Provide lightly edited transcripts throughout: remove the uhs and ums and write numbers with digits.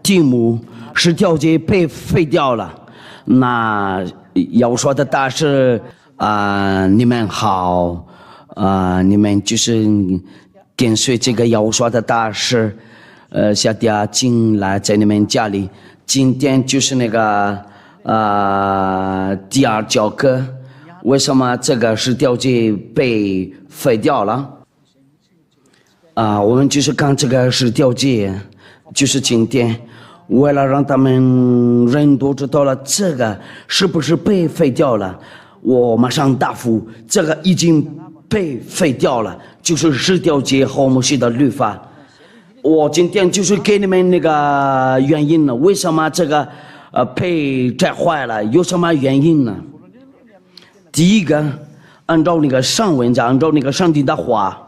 地母是条街被废掉了。那要说的大是你们好你们就是跟随这个要说的大是下家进来在你们家里。今天就是那个第二教课，为什么这个是条街被废掉了？我们就是看这个是条街，就是今天。为了让他们人都知道了这个是不是被废掉了，我马上答复这个已经被废掉了，就是十条街和摩西的律法。我今天就是给你们那个原因呢，为什么这个被摘坏了，有什么原因呢？第一个，按照那个上文章，按照那个上帝的话，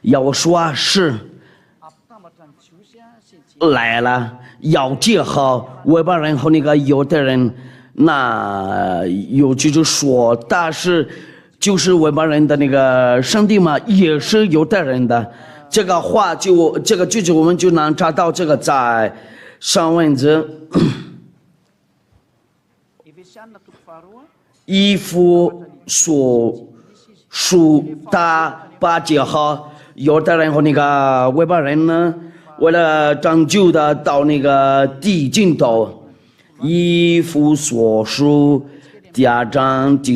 要说是来了。要结合外邦人和那个犹太人，那有就是说，但是就是外邦人的那个上帝嘛，也是犹太人的。这个话就这个句子我们就能查到，这个在上文字以弗所书的把结合犹太人和那个外邦人呢，为了拯救的到那个地尽头，以弗所书第2章第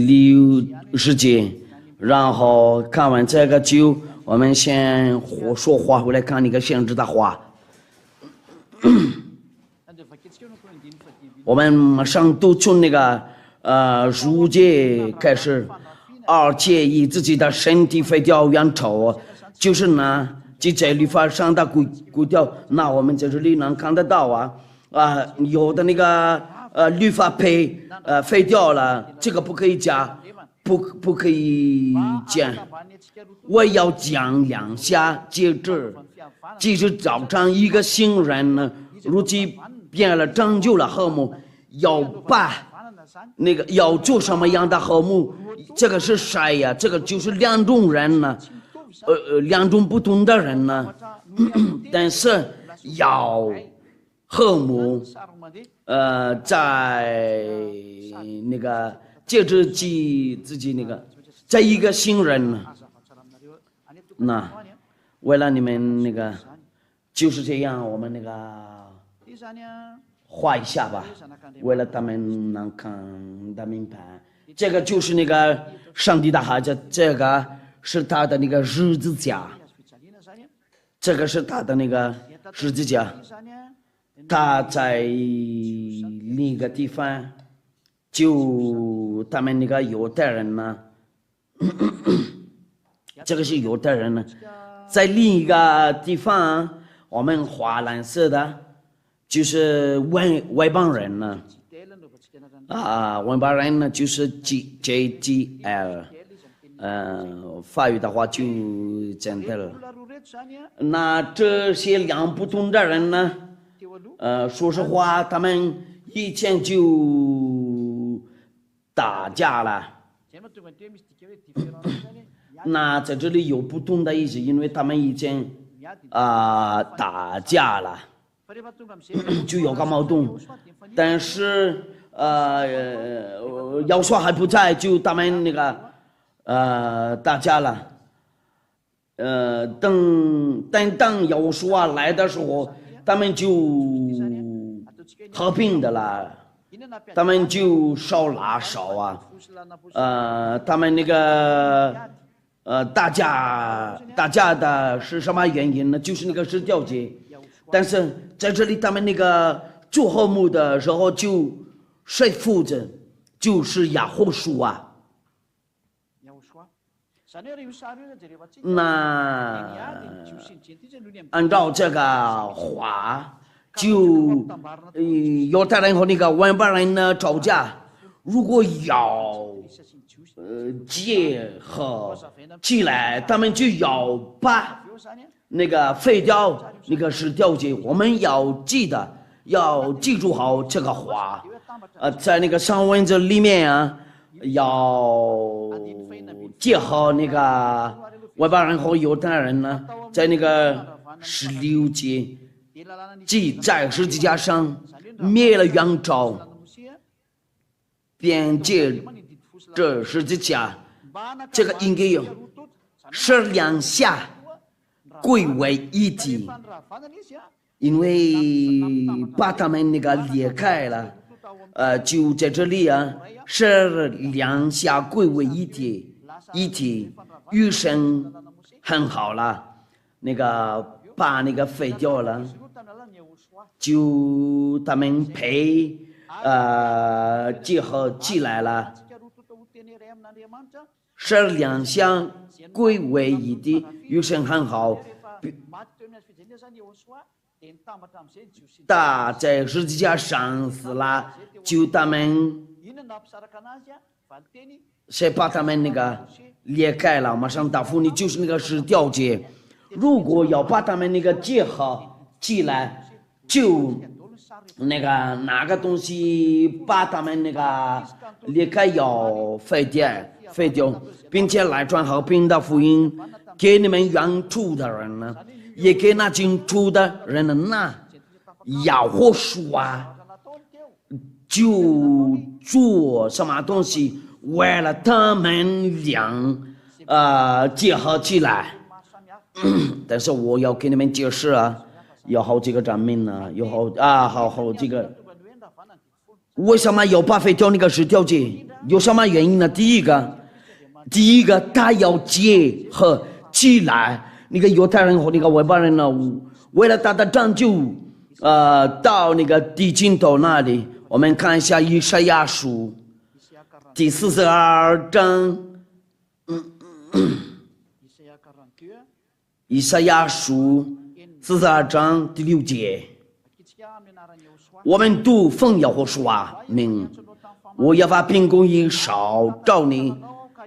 60节，然后看完这个就我们先说话回来看那个先知的话。我们马上都从那个10节开始，而且以自己的身体废掉冤仇，就是呢。即在律法上的规条，那我们在这里能看得到有的那个律法废掉了，这个不可以加，不可以减。我要讲2下节制，即是早上一个新人呢，如今变了拯救了和睦，要把那个要做什么样的和睦，这个是谁呀？这个就是2种人呢。2种不同的人呢，但是要和睦，在那个借着自己那个，在一个新人呢，那为了你们那个就是这样，我们那个画一下吧，为了他们能看得明白，这个就是那个上帝的孩子，这个。是他的那个十字架，这个是他的那个十字架，他在另一个地方，就他们那个犹太人呢，这个是犹太人呢，在另一个地方，我们画蓝色的，就是外邦人呢，外邦人呢就是 JGL。法语的话就简单了。那这些2不同的人呢，说实话，他们以前就打架了。那在这里有不同的意思，因为他们以前打架了，就有个矛盾。但是要说还不在，就他们那个。打架了，等要说来的时候，他们就和平的了，他们就少拉少他们那个打架的是什么原因呢？就是那个十条街，但是在这里他们那个做和睦的时候就谁负责？就是亚户书那按照这个话，就犹太人和那个外邦人呢吵架，如果要结合起来，他们就要把那个废掉那个十条街。我们要记住好这个话，在那个上文字里面要结合那个外邦人和犹太人呢，在那个16节即在十字架上灭了冤仇，便借这十字架，这个应该有是两下归为一体，因为把他们那个裂开了，就在这里啊，是两下归为一体，余生很好了，那个把那个废掉了，就他们配结合起来了，是两下归为一体，余生很好。他在十字架上死了，就他们谁把他们那个裂开了？马上答复你，就是那个是调节。如果要把他们那个结合起来，就那个哪个东西把他们那个裂开要废掉，并且来传和平的福音给你们远处的人呢，也给那近处的人呢。要活说啊，就做什么东西，为了他们俩结合起来。但是我要给你们解释啊，有好几个证明呢，有好几个。为什么要把废掉那个是调节？有什么原因呢？第一个，他要结合起来。那个犹太人和那个外邦人呢，为了他的拯救。到那个地尽头那里，我们看一下以赛亚书第42章，以赛亚书42章第6节，我们读奉耶和华名，我要把凭公义手照你，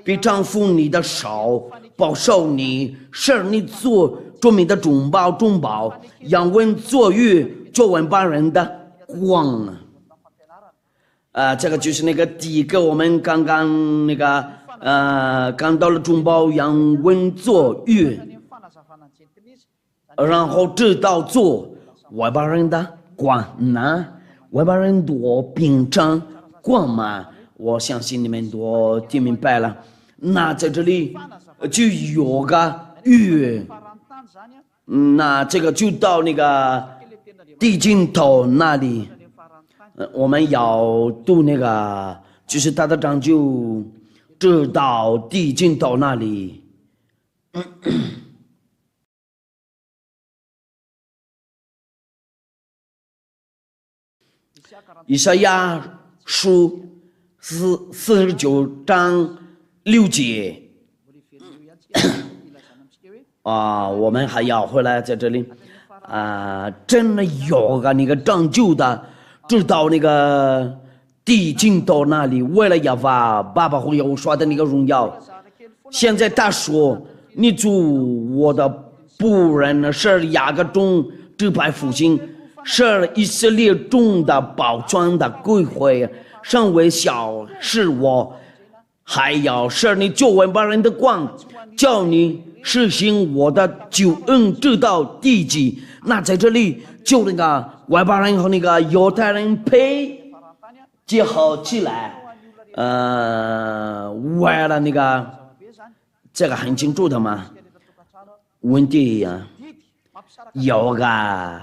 必丈夫你的手，保守你，使你做著名的中保，养文作语。做文邦人的光这个就是那个第一个，我们刚刚那个刚到了中保养文作语，然后直到做外邦人的光呢，外邦人多平常光嘛，我相信你们都听明白了。那在这里就有个语，那这个就到那个地尽头那里，我们要读那个，就是他的拯救，直到地尽头那里。以赛亚书49章6节我们还要回来在这里。真的有个那个拯救的，直到那个地尽头那里，为了要把爸爸和耶和华的那个荣耀。现在他说，你主我的仆人是雅各中支派复兴，是以色列中的宝藏的归回，身为小是我，还要是你救外邦人的光，叫你实行我的救恩直到地极。那在这里就那个外邦人和那个犹太人配结合起来，为了那个这个很清楚的嘛。问题有个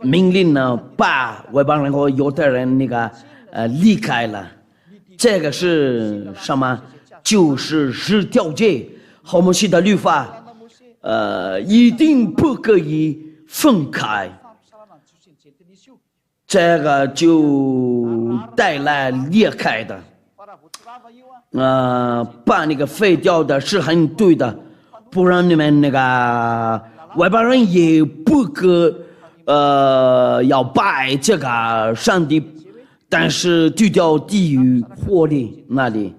命令呢，把外邦人和犹太人那个离开了。这个是什么？就是十条诫和摩西的律法，一定不可以分开，这个就带来裂开的，把那个废掉的是很对的，不然你们那个外邦人也不可要拜这个上帝，但是对掉地狱火里那里，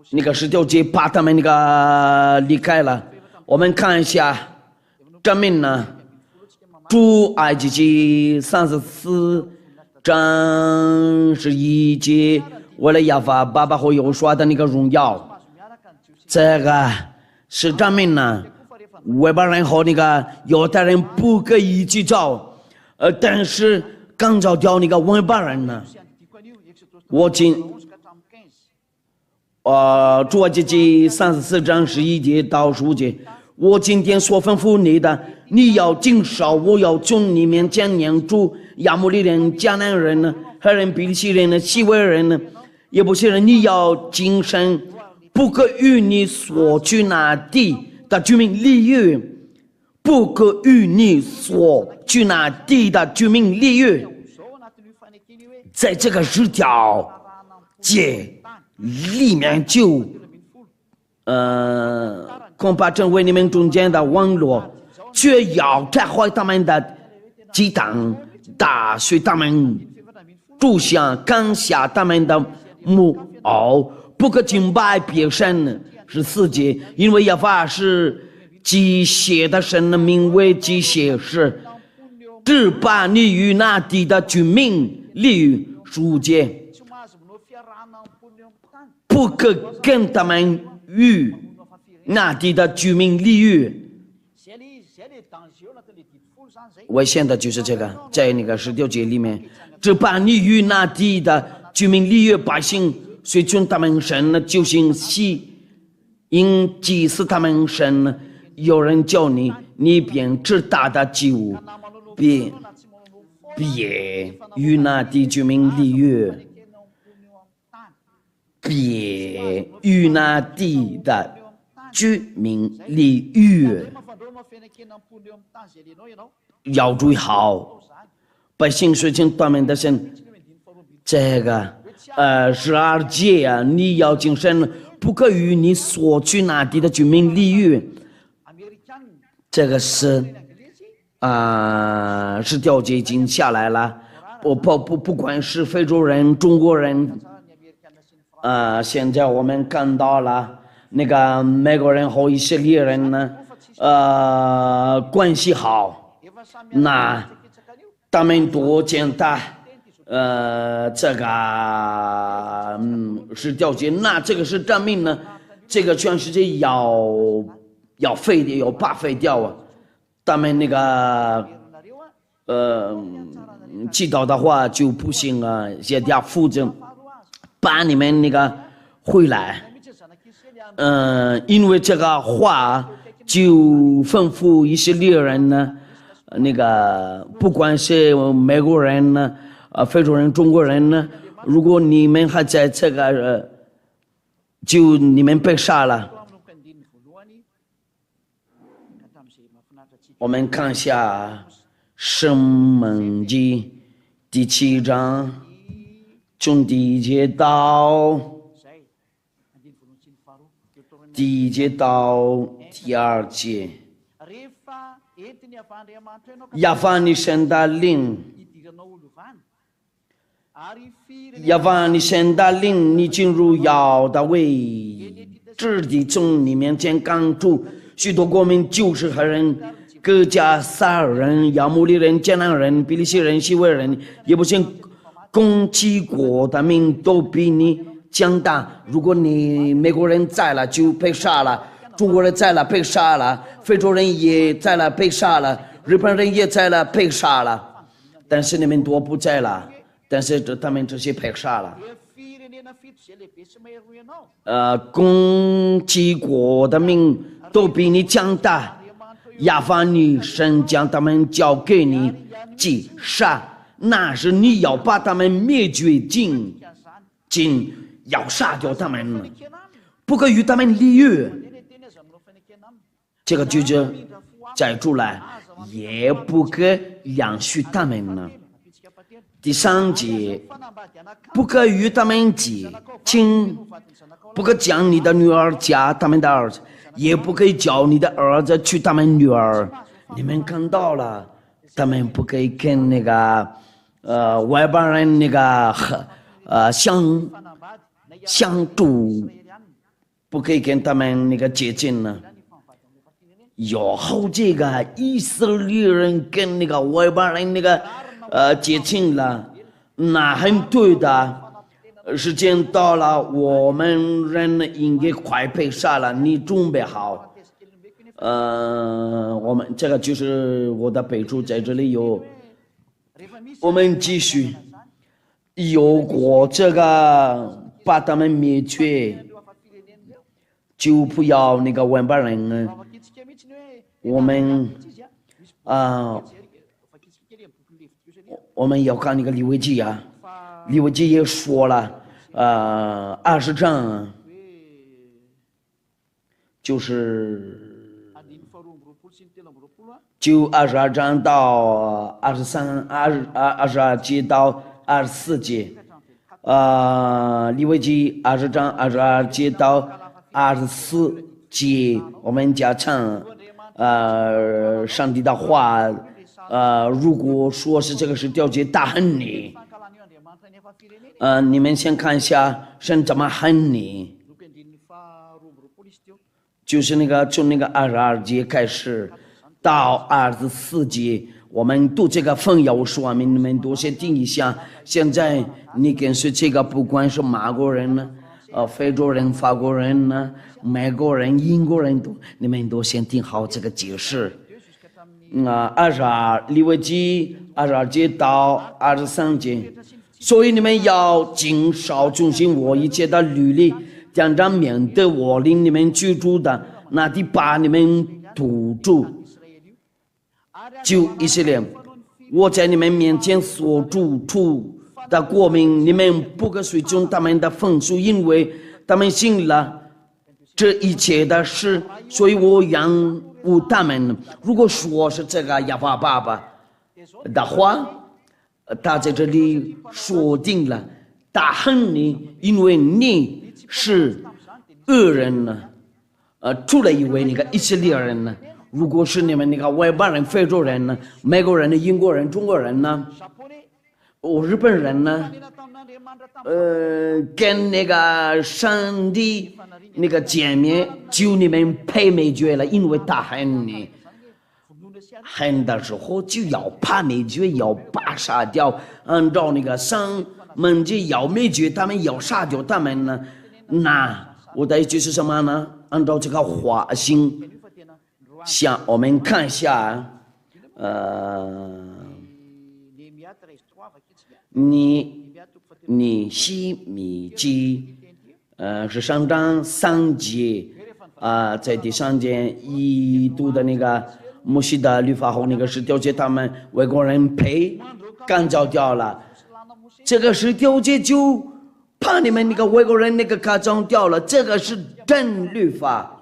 那个十条诫把他们那个离开了。我们看一下证明呢。出埃及记34章11节，为了要把爸爸和耶和华的那个荣耀，这个是证明呢，外邦人和那个犹太人不可以一起造，但是刚造掉那个外邦人呢，我主啊记34章11节到15节，我今天所吩咐你的，你要谨守，我要从你面前撵出亚摩利人、迦南人呢、赫人、比利西人呢、西威人呢、耶布西人，你要谨慎，不可与你所居那地的居民立约，不可与你所居那地的居民立约。在这个10条诫里面就恐怕成为你们中间的网络，却要拆坏他们的鸡蛋，打碎他们柱像，砍下他们的木偶，不可敬拜别神。14节，因为耶和华是机械的神，名为机械师，只把你与那地的居民立于15节，不可跟他们与那地的居民立约。危险的就是这个，在那个19节里面，只把你与那地的居民立约，百姓随从他们神呢，就行喜，因祭祀他们神呢，有人叫你，你便知大的祭物，别与那地居民立约，别与那地的居民立约。要注意好，百姓随从他们的神。这个12节啊，你要谨慎，不可与你所居那地的居民立约。这个是10条诫已经下来了，不管是非洲人、中国人，现在我们看到了那个美国人和以色列人呢，关系好，那他们多简单，这个10条诫，那这个是证明呢，这个全世界要废掉，要把废掉啊！他们那个祈祷的话就不行啊，写条负责把你们那个回来。因为这个话就吩咐以色列人呢，那个不管是美国人呢，非洲人、中国人呢，如果你们还在这个，就你们被杀了。我们看一下《申命记》第7章，从第1节到第1节到第2节。亚法你神的灵，亚法你神的灵，你进入亚大卫之地，从你面前赶出许多国民，就是赫人、各家撒尔人、亚摩利人、迦南人、比利西人、西威人，也不行攻击国的民都比你强大。如果你美国人在了就被杀了，中国人在了被杀了，非洲人也在了被杀了，日本人也在了被杀了，但是你们都不在了，但是他们这些被杀了。攻击国的民都比你强大，亚法你神将他们交给你击杀，那是你要把他们灭绝尽要杀掉他们，不可与他们立约。这个句子再出来，也不可养许他们呢。第3节，不可与他们结亲，不可将你的女儿嫁他们的儿子，也不可以叫你的儿子娶他们女儿。你们看到了，他们不可以跟那个外邦人那个相处，不可以跟他们那个接近呢。有好几个以色列人跟那个外邦人那个接近了，那很对的。时间到了，我们人应该快被杀了，你准备好。我们这个就是我的备注，在这里有。我们继续，有过这个把他们灭绝，就不要那个外邦人呢。我们我们要看那个利未记啊，利未记也说了，20章就22章到22节到24节，利未记20章22节到24节，我们加上上帝的话，如果说是这个是调节大恨你，你们先看一下神怎么恨你，就是那个从那个22节开始。到24节，我们读这个分要说明，你们都先听一下。现在你跟随这个，不管是马国人呢，非洲人、法国人呢，美国人、英国人都，你们都先听好这个解释。利未记22节到23节，所以你们要谨守遵行我一切的律例，将这免得我令你们居住的那地把你们堵住。就以色列，我在你们面前所住出的国民，你们不可随从他们的风俗，因为他们信了这一切的事，所以我养护他们。如果说是这个亚巴爸爸的话，他在这里说定了大恨你，因为你是恶人呢，除了一位那个以色列人呢。如果是你们那个外邦人、非洲人呢、美国人呢、英国人、中国人呢、日本人呢，跟那个上帝那个见面，就你们被灭绝了，因为他恨你，恨的时候就要把灭绝，要把杀掉，按照那个上门就要灭绝他们，要杀掉他们呢。那我的意思是什么呢？按照这个化形。像我们看一下，尼希米记，是上章3节，在第3节一读的那个摩西的律法后，那个是调节他们外国人被赶走掉了，这个是调节就把你们那个外国人那个赶走掉了，这个是真律法。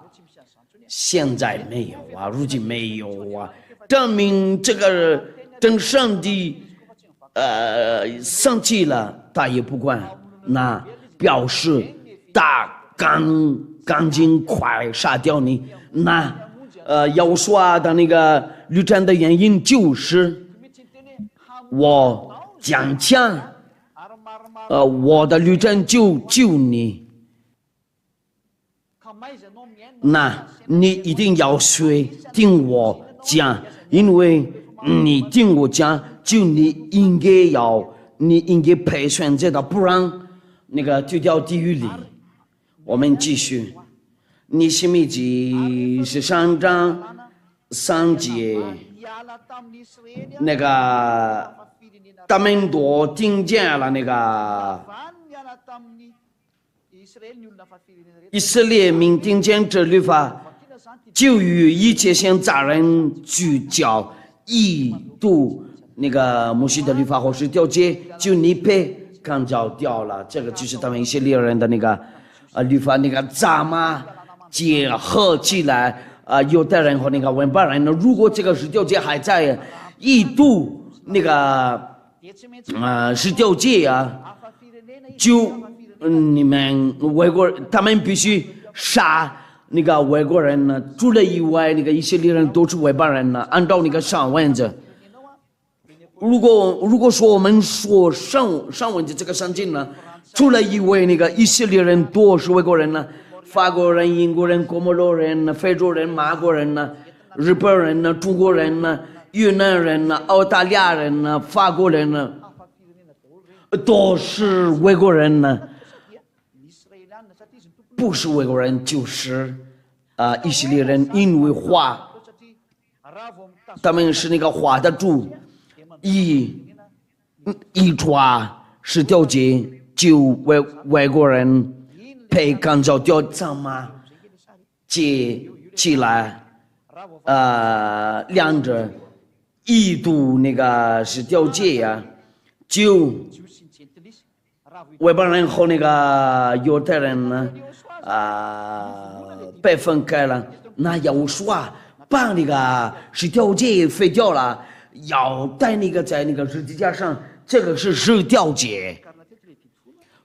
现在没有啊，如今没有啊，证明这个真上帝生气了，他也不管，那表示他赶紧快杀掉你。那要说的那个律战的原因就是我讲讲，我的律战就救你。那你一定要学听我讲，因为你听我讲，就你应该配选择的，不然那个就掉地狱里。我们继续，尼希米记13章3节，那个他们都听见了那个。以色列民听见这律法，就与一切向杂人聚焦，一度那个摩西的律法或是调节，就你被赶走掉了。这个就是他们以色列人的那个律法，那个杂嘛结合起来犹太人和那个外邦人呢，如果这个是调节还在一度那个是调节啊，就。你们外国人，他们必须杀那个外国人呢，除了以外，那个以色列人都是外邦人呢。按照那个上文字，如果说我们说上文字这个圣经呢，除了以外那个以色列人都是外国人呢，法国人、英国人、哥莫洛人呢、非洲人、马国人呢、日本人呢、中国人呢、越南人呢、澳大利亚人呢、法国人呢，都是外国人呢。不是外国人就是以色列人因为画，他们是那个画的主，一抓是掉节，就外国人被赶走掉怎么接起来，两者一度那个是掉节呀，就外邦人和那个犹太人呢，被分开了。那有说把那个是掉节废掉了，要带那个在那个十字架上，这个是掉节，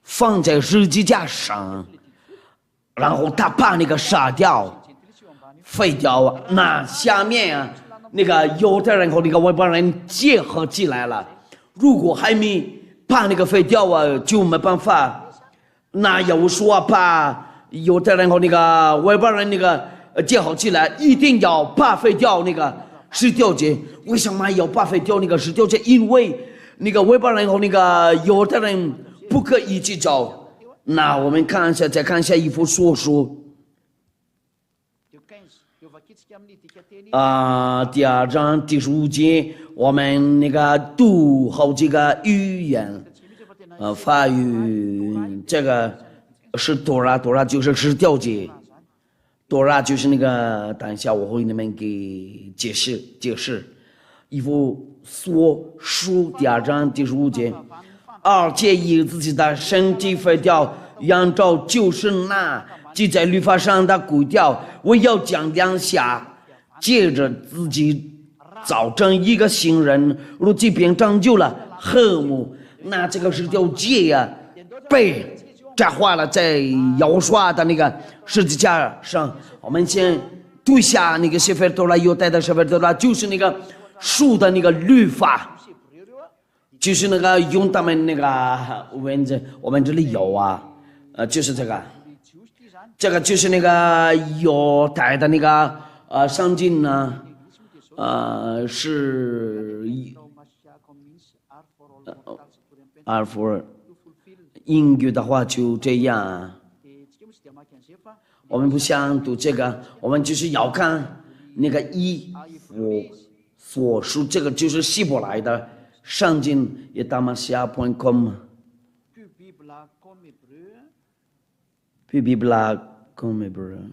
放在十字架上，然后他把那个杀掉，废掉。那下面啊，那个犹太人和那个外邦人结合起来了。如果还没把那个废掉啊，就没办法。那有说把犹太人和那个外邦人那个结合起来，一定要把废掉那个十掉节。为什么要把废掉那个十掉节？因为那个外邦人和那个犹太人不可以一起走。那我们看一下，再看一下以弗所书第2章第15节，我们那个读好几个语言，法语，这个是多拉就是十掉节，多拉就是那个，等一下我会你们给解释。以弗所书第2章第15节，而且以自己的身体废掉，按照就是那记在律法上的规条，我要将两下，接着自己造成一个新人，如今便成就了和睦。那这个是叫戒呀，被摘化了在摇刷的那个十字架上。我们先读一下那个谢菲多拉犹太的谢菲多拉，就是那个树的那个律法，就是那个用他们那个文字，我们这里有啊，就是这个就是那个犹太的那个圣经呢，是阿尔弗尔，英语的话就这样。我们不想读这个，我们就是要看那个以弗所书，这个就是希伯来的圣经，也他妈下 .com。Bibla comme hébreu，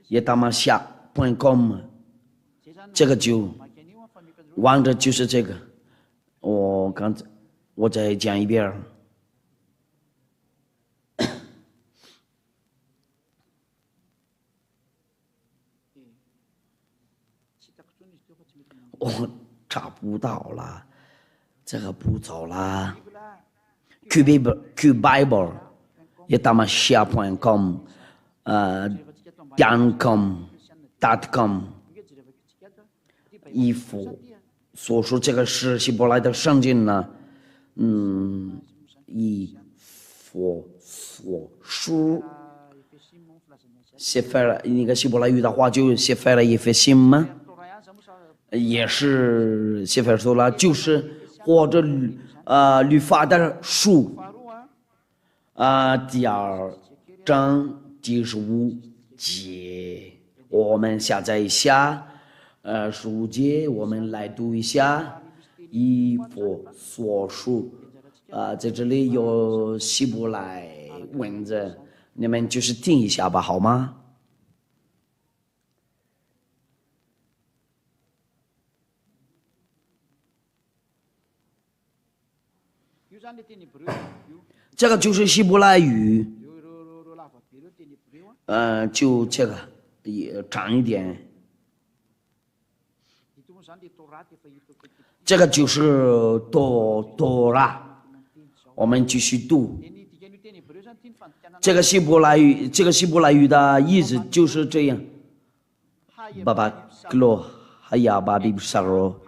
也他妈下 .com， 这个就望着就是这个。我再讲一遍。我找不到了，这个不走了。Q Bible 也他妈下 .com， .com， 以弗所说这个是希伯来的圣经呢，以弗所书写出来那个希伯来语的话就写出来以弗所吗？也是写出来就是或者律法的书第2章第15节，我们下载一下。15节我们来读一下以弗所书，在这里有希伯来文字，你们就是听一下吧，好吗？这个就是希伯来语，就这个也长一点。这个就是多拉，我们继续读。这个希伯来语的意思就是这样。爸爸克罗哈亚巴比沙罗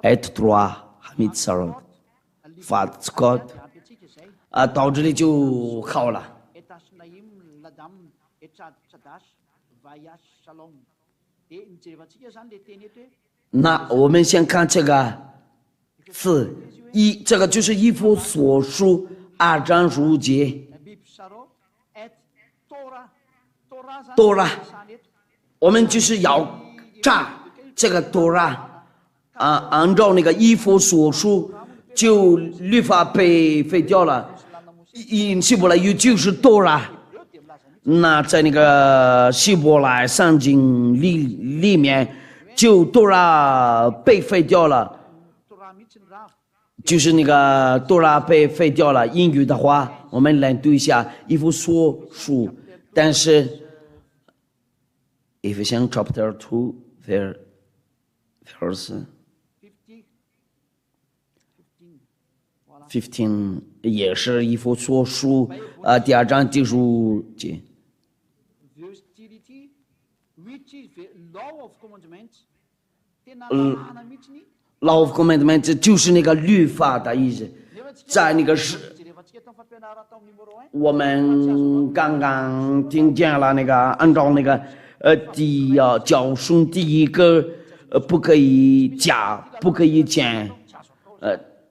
艾特多哈密沙罗法斯科特到这里就好了。那我们先看这个字，这个就是以弗所书2章15节，多拉，我们就是要炸这个多拉按照那个以弗所书，就律法被废掉了，希伯来语就是多拉。那在那个希伯来圣经里面，就多拉被废掉了，就是那个多拉被废掉了。英语的话，我们来读一下以弗所书，但是 Ephesians chapter 2 verse 15也是以弗所书第2章第15节。Law of commandment 就是那个律法的意思，在那个我们刚刚听见了那个按照那个教训第一个不可以加，不可以减，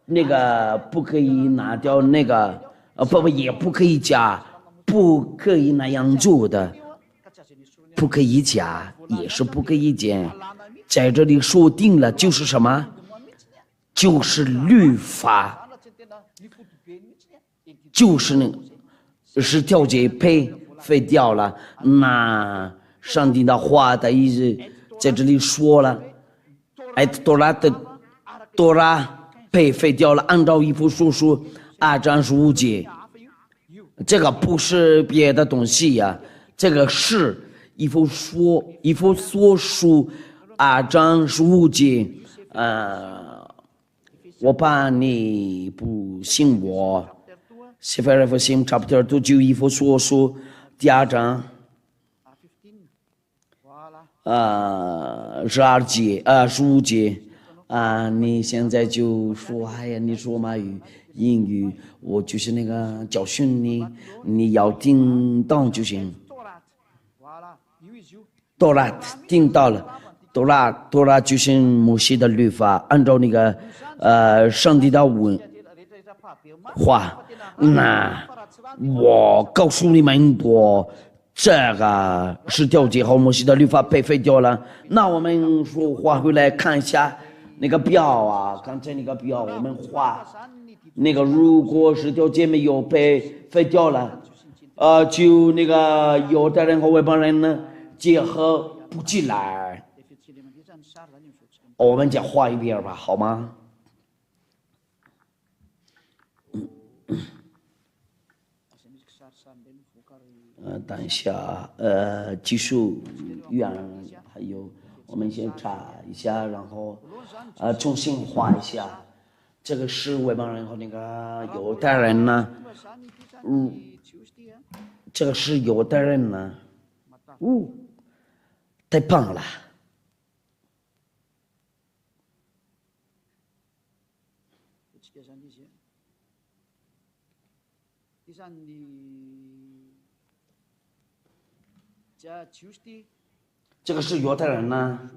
那个不可以拿掉那个也不可以加，不可以那样做的，不可以加也是不可以减，在这里说定了就是什么？就是律法，就是那个是条件被废掉了。那上帝的话的意思在这里说了，多拉被废掉了，按照以弗所书2章15节，这个不是别的东西呀，这个是以弗所书2章15节。我怕你不信我。Sefer Ephesians chapter 2就以弗所书第2章12节15节你现在就说哎呀，你说嘛英语，我就是那个教训你，你要听懂就行。多拉听到了，多拉就是摩西的律法，按照那个上帝的话。那我告诉你们，这个是条件和摩西的律法被废掉了。那我们说画回来看一下那个表啊，刚才那个表我们画那个，如果是条件没有被废掉了，就那个犹太人和外邦人呢结合不起来。我们再画一遍吧，好吗？等一下，技术员还有，我们先查一下，然后重新画一下。这个是外邦人和那个犹太人呢，这个是犹太人呢，太棒了。这个是犹太人呢，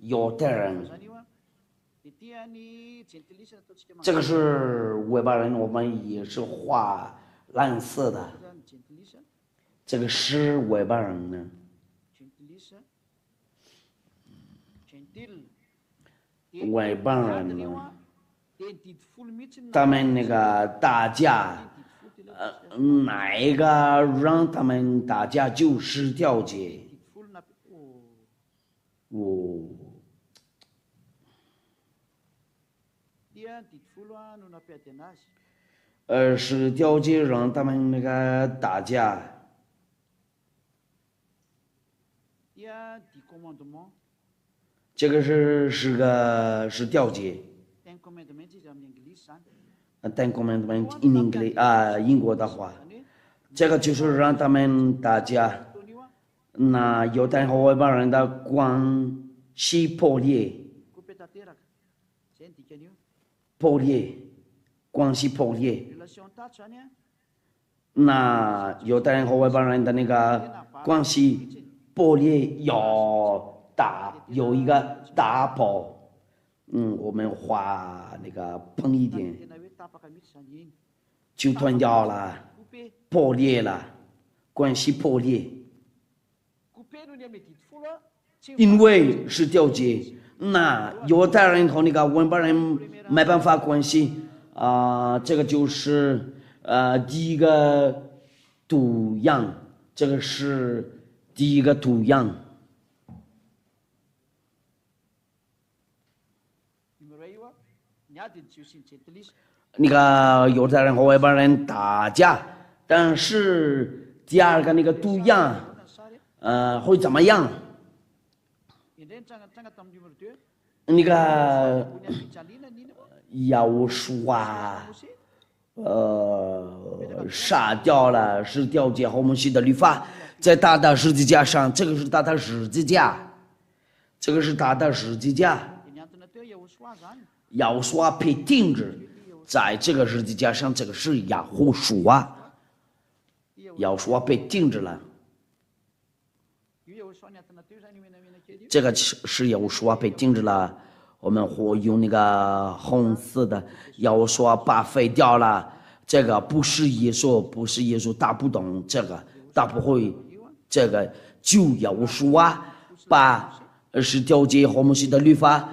犹太人。这个是外邦人，我们也是画蓝色的。这个是外邦人呢。外邦人呢，他们那个打架，哪一个让他们打架就是条件。是条件让他们那个打架。这个是条件。Ten Commandments in English 英国的话，这个就是让他们打架。那犹太人和外邦人的关系破裂，关系破裂。那犹太人和外邦人的那个关系破裂有一个大炮，我们画那个崩一点，就断掉了，破裂了。关系破裂，因为是调节。那犹太人和那个文巴人没办法关系这个就是第一个图样，这个是第一个图样。那个犹太人和外邦人打架，但是第二个那个图样，会怎么样？那个要说杀掉了是调节和摩西的律法，在他的十字架上，这个是他的十字架，这个是他的十字架。要说被钉子在这个十字架上，这个是亚胡书要说被钉子了，这个是要说被钉子了。我们会用那个红色的，要说把废掉了。这个不是耶稣，不是耶稣，他不懂这个，他不会这个，就要说把是调节和摩西的律法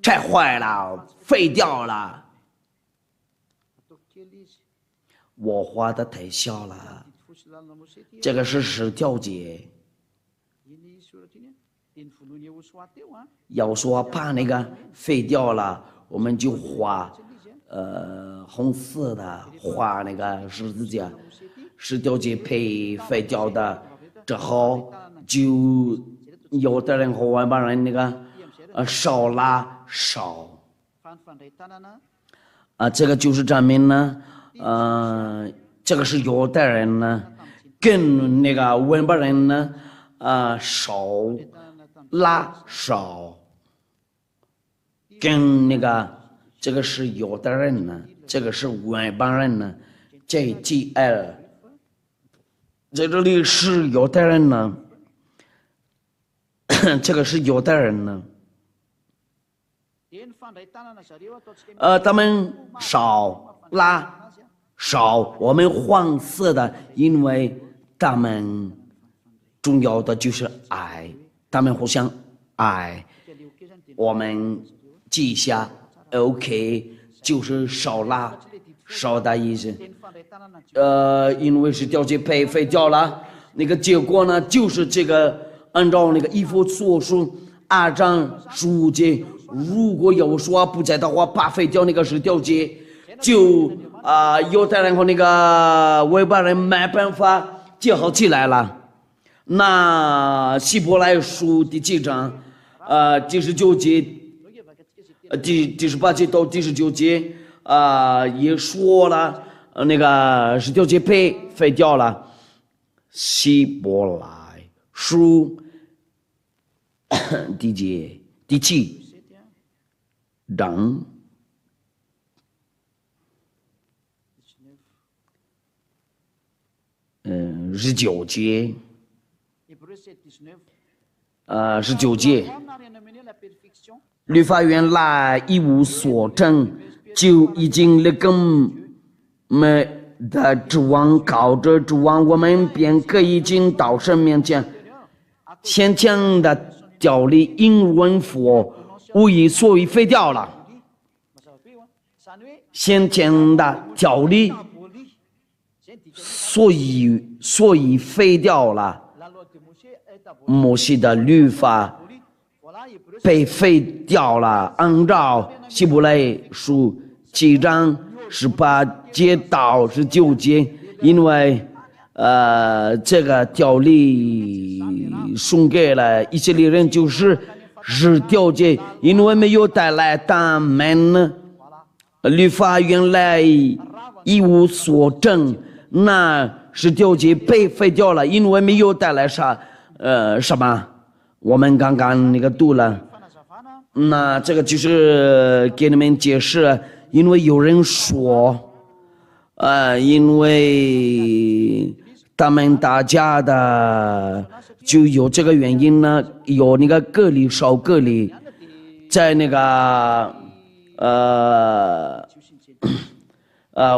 拆坏了，废掉了。我画的太小了，这个是调节。要说把那个废掉了，我们就画红色的，画那个十字架，是调节被废掉的。之后就有的人和外邦人那个烧这个就是证明呢，这个是犹太人呢跟那个外邦人呢烧跟那个这个是犹太人呢，这个是外邦人呢 ，JGL， 在这里是犹太人呢，这个是犹太人呢。他们烧我们黄色的，因为他们重要的就是爱，他们互相爱。我们记一下 ，OK， 就是烧的意思。因为是调节被废掉了，那个结果呢，就是这个按照那个以弗所书2章15节，如果有说不在的话，把废掉那个是调节，就犹太人和那个外邦人没办法结合起来了。那希伯来书第7章第19节，第18节到第19节也说了，那个是调节被废掉了。希伯来书第7章19节19节，律法原来一无所证，就已经立根没的指望，靠着指望，我们便可以进到神面前。先前的条例因文佛无以所以废掉了，先前的条例所以废掉了，摩西的律法被废掉了。按照希伯来书7章18节到19节，因为这个条例送给了以色列人，就是调节，因为没有带来他们律法原来一无所证，那是调节被废掉了，因为没有带来什么？我们刚刚那个读了，那这个就是给你们解释，因为有人说，因为他们打架的就有这个原因呢，有那个割礼烧割礼，在那个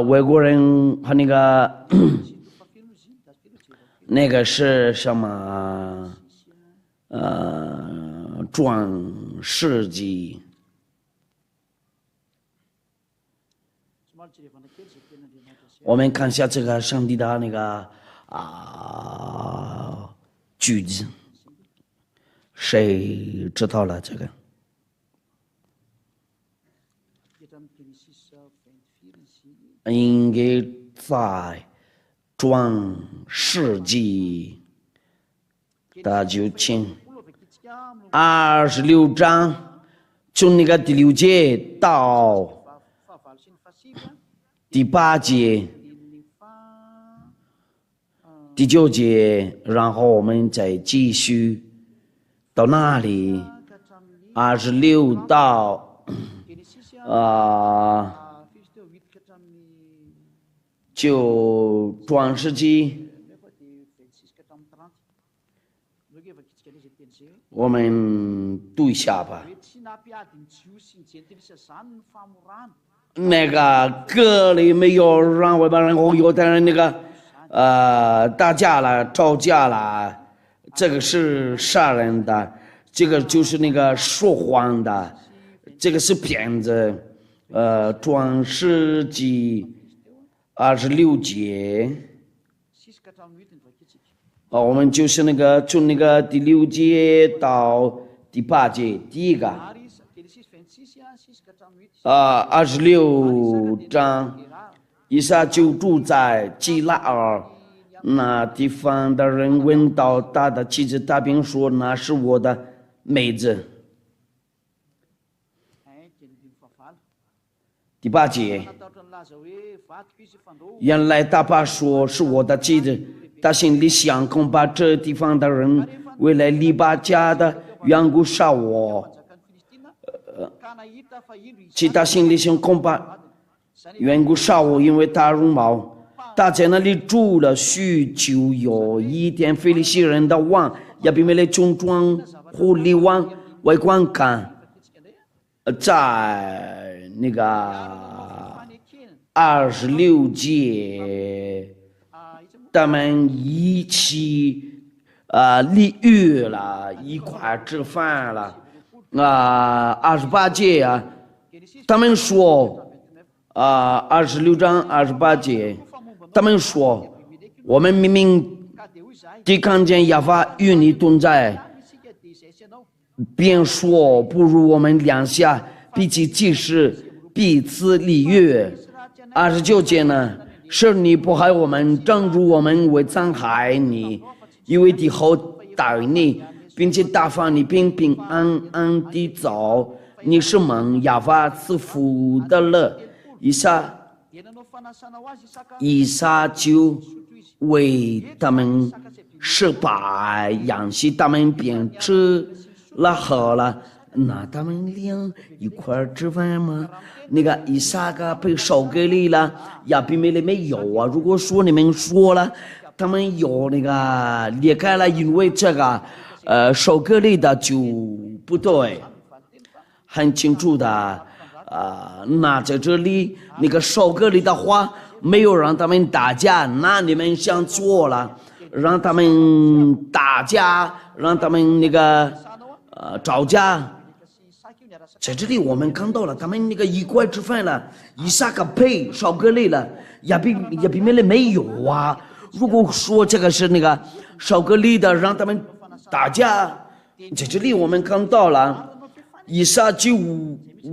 外国人和那个那个是什么？创世纪。我们看一下这个上帝的那个句子，谁知道了这个？应该在创世纪的26章，从那个第6节到第8节、第9节，然后我们再继续到那里26到就创世纪，我们读一下吧。那个歌里没有让外邦人和犹太人那个打架了、吵架了，这个是杀人的，这个就是那个说谎的，这个是骗子。创世纪26节，我们就是那个从那个第6节到第8节，第一个26章，以撒就住在基拉尔那地方的人闻到他的妻子大病，说那是我的妹子。第8节，原来大爸说是我的妻子，他心里想恐怕这地方的人为了利巴家的缘故杀我。其他心里想恐怕缘故杀我，因为他容貌。他在那里住了许久，有一天非利士人的王亚比米勒从湖里往外观看，在那个26节，他们一起立约了，一块吃饭了。28节他们说26章28节，他们说我们明明地看见亚法与你同在，便说不如我们两下彼此祭祀，彼此立约。29节呢，是你不害我们，正如我们未曾害你，因为敌后待你，并且打发你平平安安地走，你是蒙亚法赐福的了。以撒就为他们设摆筵席，他们便吃了喝了。那他们俩一块吃饭吗？那个以撒个被烧给你了，亚比米勒没有啊。如果说你们说了，他们有那个裂开了，因为这个烧给你的就不对，很清楚的。那在这里那个烧给你的话，没有让他们打架，那你们想错了，让他们打架，让他们那个吵架。在这里我们看到了，他们那个一块吃饭了，以撒个被烧给你了，亚比米勒没有啊。如果说这个是那个烧给你的，让他们打架，在这里我们看到了，以撒就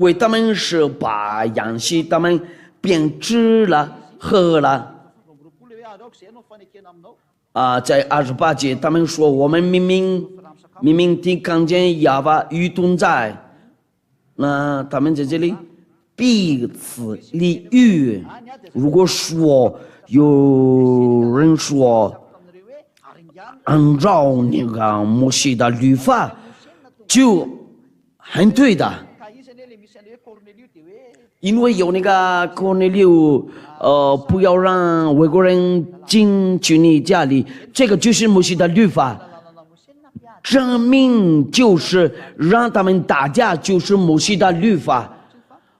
为他们是把筵席，他们便吃了喝了。在28节他们说我们明明地看见亚法与同在，那他们在这里彼此立约。如果说有人说按照那个摩西的律法，就很对的，因为有那个哥尼流，不要让外国人进去你家里，这个就是摩西的律法。证明就是让他们打架，就是摩西的律法。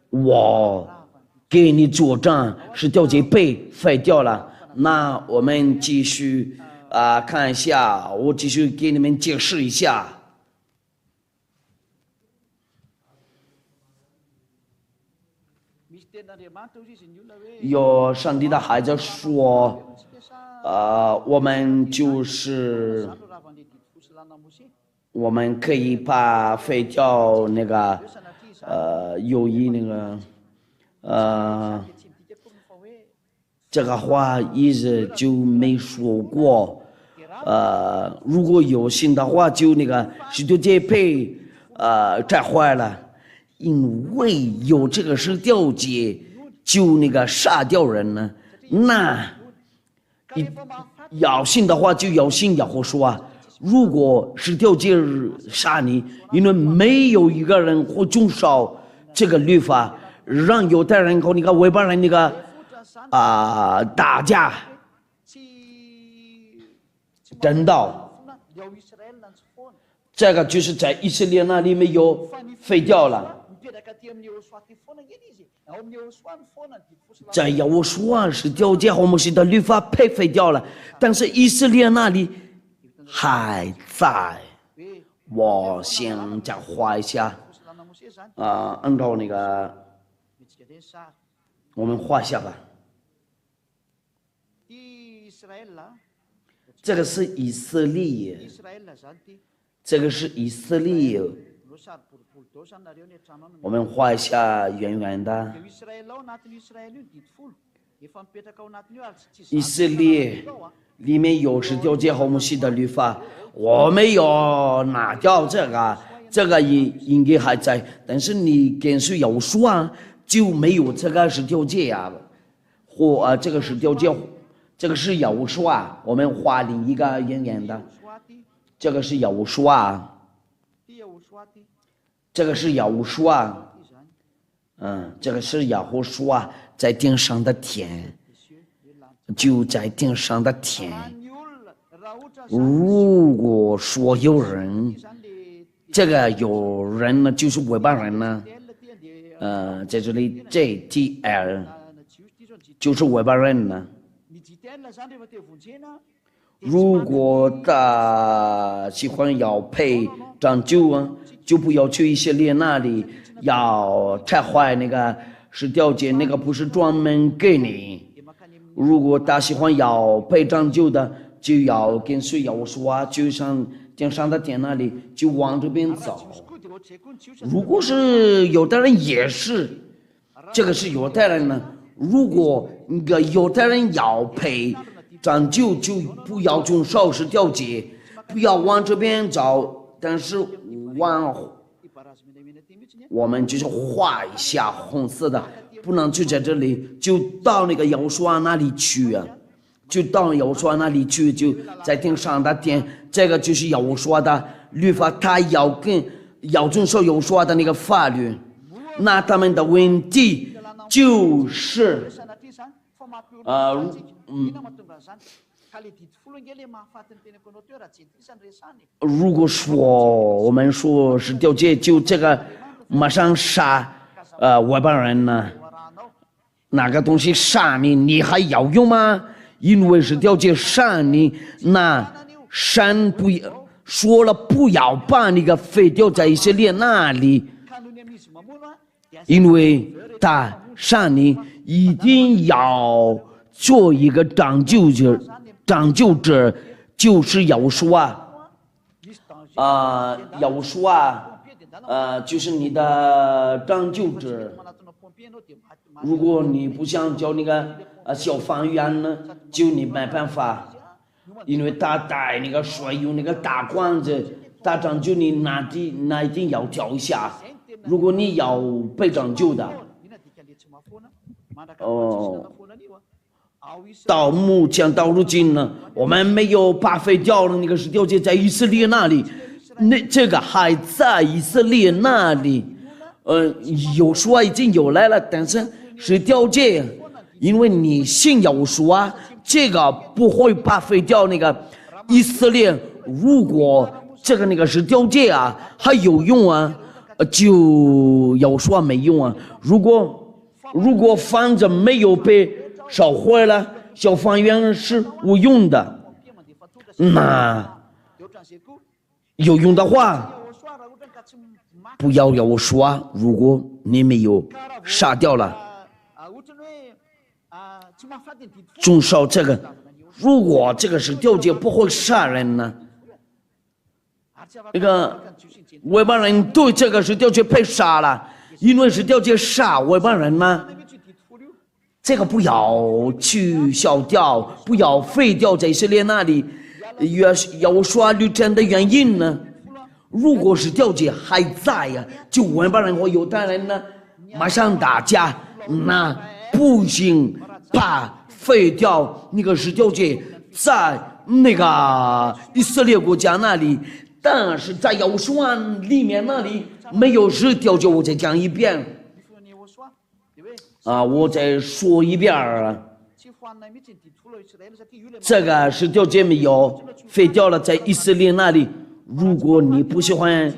我给你作证，是掉节被废掉了。那我们继续看一下，我继续给你们解释一下。有上帝的孩子说，我们就是我们可以把废掉那个友谊那个这个话一直就没说过。如果有心的话，就那个十条戒被摘坏了，因为有这个十条戒，就那个杀掉人呢。那要信的话，就要信耶和华。如果十条戒杀你，因为没有一个人会遵守这个律法，让犹太人和那个外邦人那个打架争道，这个就是在以色列那里没有废掉了。在耶和华十条戒和摩西的律法被废掉了，但是以色列那里还在。我先再画一下，按照那个我们画一下吧。这个是以色列，这个是以色列。我们画一下圆圆的。以色列里面有十条戒和摩西的律法，我没有拿掉这个，这个也应该还在，但是你跟随耶和华就没有这个十条戒啊，或这个十条戒，这个是耶和华，我们画另一个圆圆的，这个是耶和华。这个是耶和华，这个是耶和华在天上的天，就在天上的天。如果说有人，这个有人呢，就是外邦人呢，在这里 JTL 就是外邦人呢。如果他喜欢要配长久啊，就不要去以色列那里要拆坏那个十条戒，那个不是专门给你。如果他喜欢要配长久的，就要跟随耶和华，就像天上的天那里，就往这边走。如果是犹太人也是，这个是犹太人呢。如果那个犹太人要配长久，就不要遵守十条戒，不要往这边走。但是我们就是画一下红色的，不能就在这里，就到那个耶和华那里去啊，就到耶和华那里去，就在天上的天，这个就是耶和华的律法，他要遵守耶和华的那个法律。那他们的问题就是如果说我们说十条戒，就这个马上杀外邦人呢，哪个东西杀你，你还要用吗？因为十条戒杀你，那神不说了不要把那个废掉在以色列那里，因为他杀你一定要做一个长久者，就是耶和华耶和华就是你的长久者。如果你不想叫那个消防员呢，就你没办法，因为他带那个水用那个大管子，他长久你那一定要调一下。如果你要被长久的，到目前到如今呢，我们没有把废掉了那个十条戒在以色列那里，这个还在以色列那里。有说已经有来了，但是十条戒，因为你信耶和华，这个不会把废掉那个以色列。如果这个那个十条戒啊还有用啊，就耶和华没用啊。如果房子没有被烧坏了，消防员是无用的。那有用的话，不要我说，如果你没有杀掉了，至少这个，如果这个是调解不会杀人呢？那个外邦人对这个是调解被杀了，因为是调解杀外邦人吗？这个不要取消掉，不要废掉在以色列那里要说律战的原因呢？如果是调解还在呀，就外邦人和犹太人呢马上打架，那不行，把废掉那个是调解在那个以色列国家那里，但是在要说里面那里没有是调解，我再讲一遍。我再说一遍啊，这个是调解没有废掉了，在以色列那里，如果你不喜欢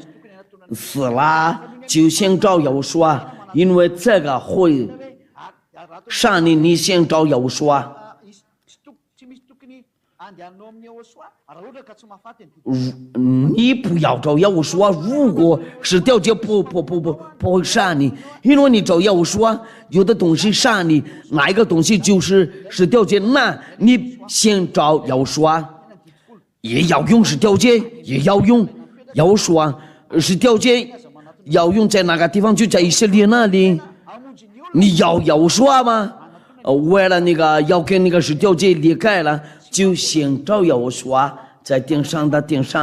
死了，就先找要说，因为这个会杀你，你先找要说。你不要找要说，如果是调解不会杀你，因为你找要说，有的东西杀你，哪一个东西是调解，那你先找要说，也要用是调解，也要用要说是调解，要用在哪个地方？就在以色列那里，你要说吗？为了那个要跟那个是调解离开了，就先找要说。在顶上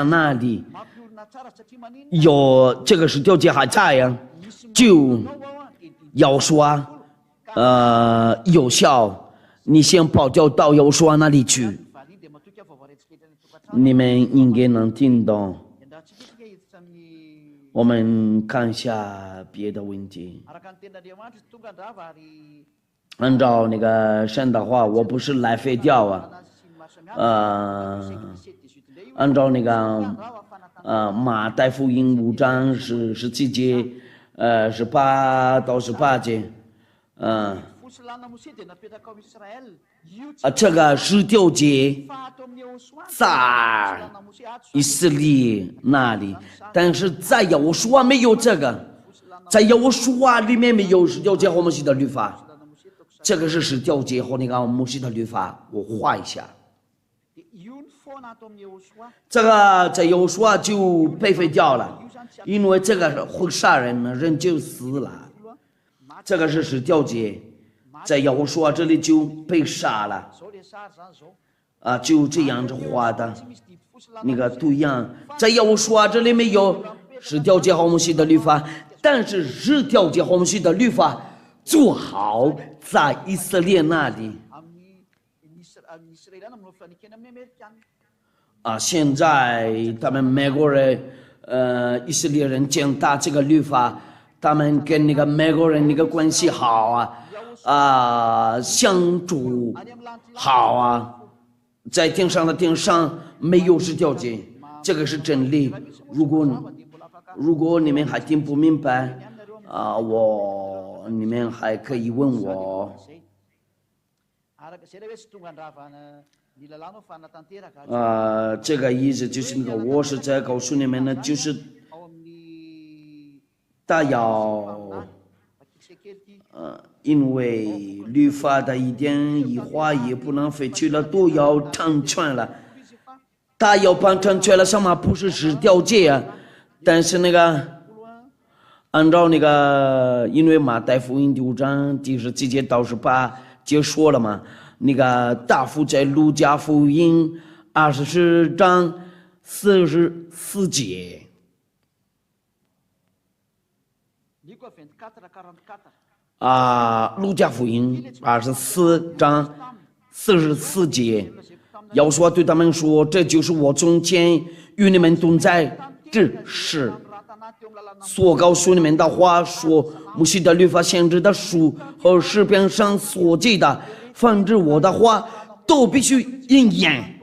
那里有这个是调解还在呀，就要说有效，你先跑掉到要说那里去，你们应该能听懂。我们看一下别的问题。按照那个神的话，我不是来废掉按照那个马太福音5章17节18到18节这个是调解在以色列那里，但是在要说没有这个，在要说里面没有是调解和摩西的律法，这个是调解和那个摩西的律法，我画一下。这个在有说就被废掉了，因为这个会杀人，人就死了。这个是调解，在有说这里就被杀了，就这样子画的，那个图样。在有说这里没有是调解和摩西的律法，但是是调解和摩西的律法做好在以色列那里。现在他们美国人、以色列人践踏这个律法，他们跟那个美国人那个关系好相处好在天上没有是调解，这个是真理。如果你们还听不明白你们还可以问我。这个意思就是那个，我是在告诉你们呢，就是大要因为律法的一点一划也不能废去了，都要成全了。大要办成全了，什么不是调解但是那个按照那个，因为马太福音5章第17节到18节说了嘛。那个大夫在路加福音24章44节，路加福音24章44节，要说对他们说，这就是我从前与你们同在这事所告诉你们的话，说摩西的律法、先知的书和诗篇上所记的。反正我的话都必须应验，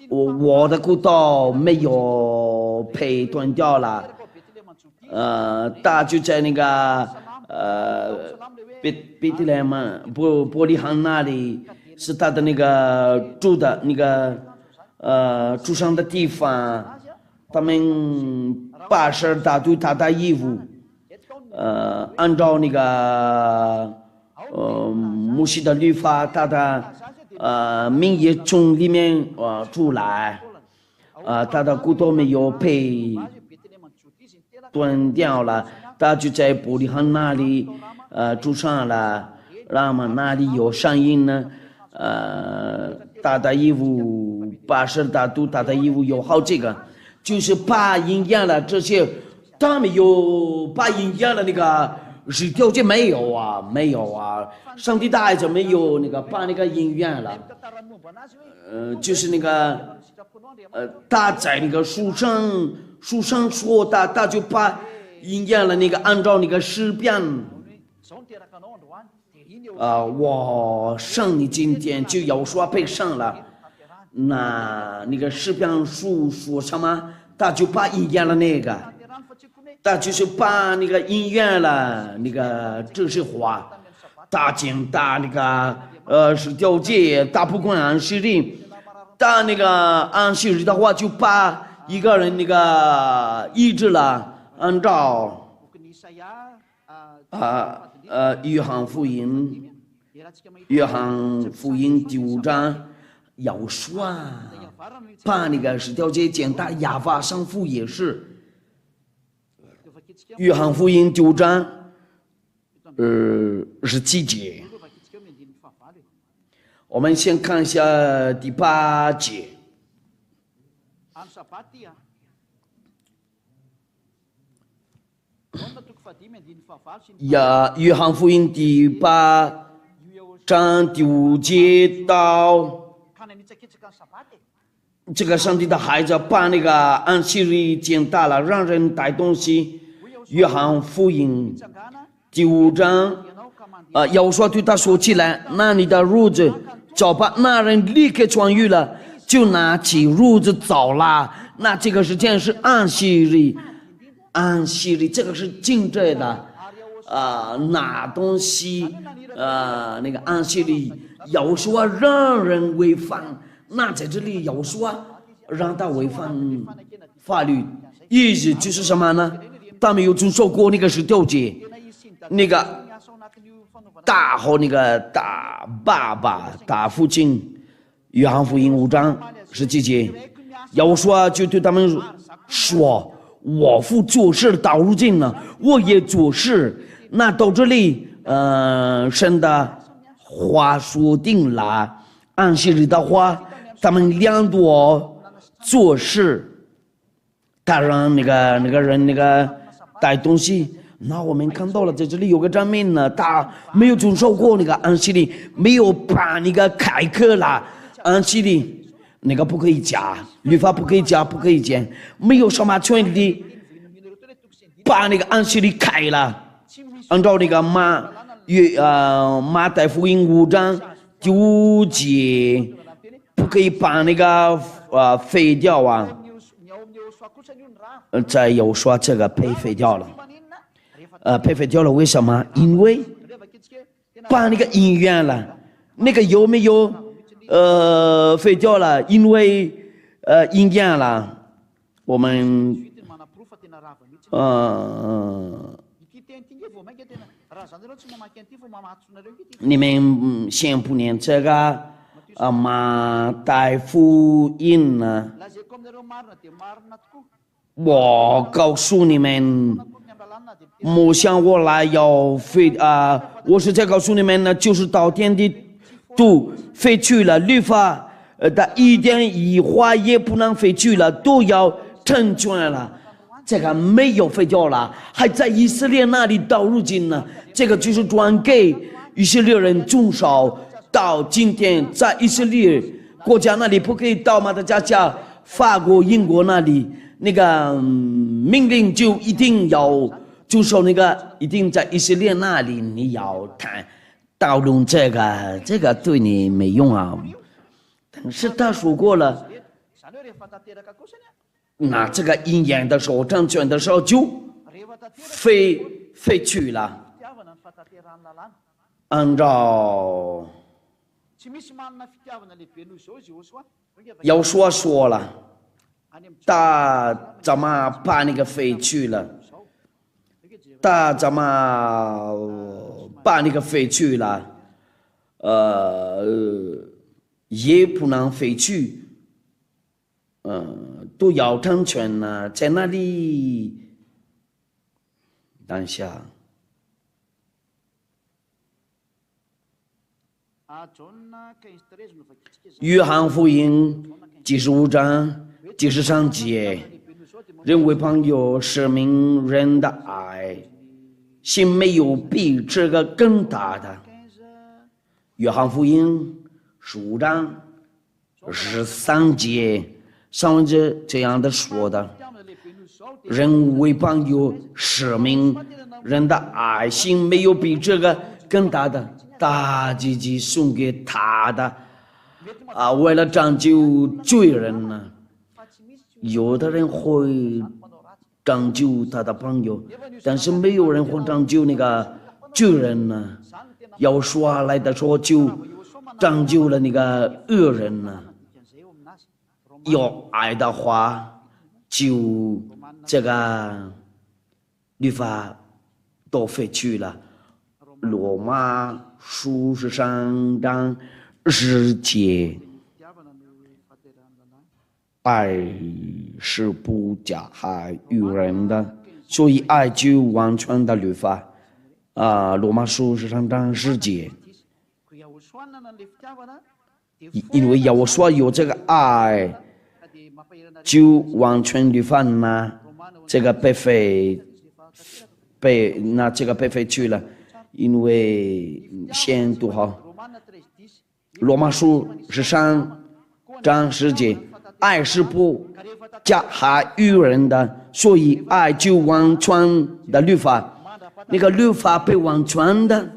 我的骨头没有被断掉了，大就在那个贝特莱嘛，伯利恒那里是他的那个住的那个住上的地方，他们巴士大对他的义务，按照那个摩西的律法，他的民业从里面出来，他的骨头没有被断掉了，他就在伯利恒那里住上了，那么那里有声音呢？他的义务，巴士大都他的义务有好几个，就是把营养了这些，他没有把营养了那个是条件没有啊，没有啊，上帝的孩子没有那个把那个营养了，就是那个他在那个书上说他就把营养了那个按照那个诗篇。我上你今天就要说背上了，那个诗篇书说什么，他就把应验了那个，他就是把那个应验了那个这些话，他讲他那个是条件，他不管安息日，他那个安息日的话就把一个人那个医治了，按照约翰福音第5章要说，把那个十条诫讲到亚法上父也是。约翰福音第5章17节，我们先看一下第8节。约翰福音第8章第5节到，这个上帝的孩子把那个安息日讲大了，让人带东西。约翰福音第5章，要说对他说起来，那你的褥子早把那人立刻痊愈了，就拿起褥子走了。那这个时间是安息日，安息日这个是禁止的。拿东西，那个安息日要说让人违反，那在这里要说让他违反法律，意思就是什么呢？他没有遵守过那个十条诫，那个大和那个大爸爸、大父亲，约翰福音5章17节，要说就对他们说：“我父做事到如今了，我也做事。”那到这里，神的话说定了，安息日的话，他们两多做事，他让那个人那个带东西。那我们看到了，在这里有个证明呢，他没有遵守过那个安息日，没有把那个开课了，安息日那个不可以加，律法不可以加，不可以减，没有什么权利把那个安息日开了。按照那个马太福音5章第5节，不可以把那个废掉啊。再有说这个被废掉了，被废掉了，为什么？因为把那个音乐了，那个有没有废掉了？因为音乐了，我们你们先不念这个马太福音呢？我告诉你们，莫想我来要废我是在告诉你们呢，就是到天地都废去了律法的一点一划也不能废去了，都要成全了。这个没有废掉了，还在以色列那里到如今呢。这个就是转给以色列人遵守，到今天在以色列国家那里不可以到马达加斯加、法国、英国那里，那个命令就一定要遵守，那个一定在以色列那里你要谈讨论这个对你没用啊。但是他说过了，那这个应验的时候、成全的时候就废去了。按照要说了，他怎么把那个废去了？他怎么把那个废去了？也不能废去，都要成全呢，在那里？等一下。约翰福音第15章第13节，人为朋友是名人的爱，心没有比这个更大的。约翰福音15章13节，上文节这样的说的：人为朋友是名人的爱，心没有比这个更大的。大自己送给他的为了拯救罪人呢，有的人会拯救他的朋友，但是没有人会拯救那个罪人呢。要说来的时候就拯救了那个恶人呢。要爱的话，就这个律法都废去了。罗马书13章10节，爱是不加害于人的，所以爱就完全的律法。罗马书13章10节，因为要说有这个爱，就完全律法呢，这个被废去了。因为先读好罗马书13章10节，爱是不加害于人的，所以爱就完全的律法。那个律法被完全的，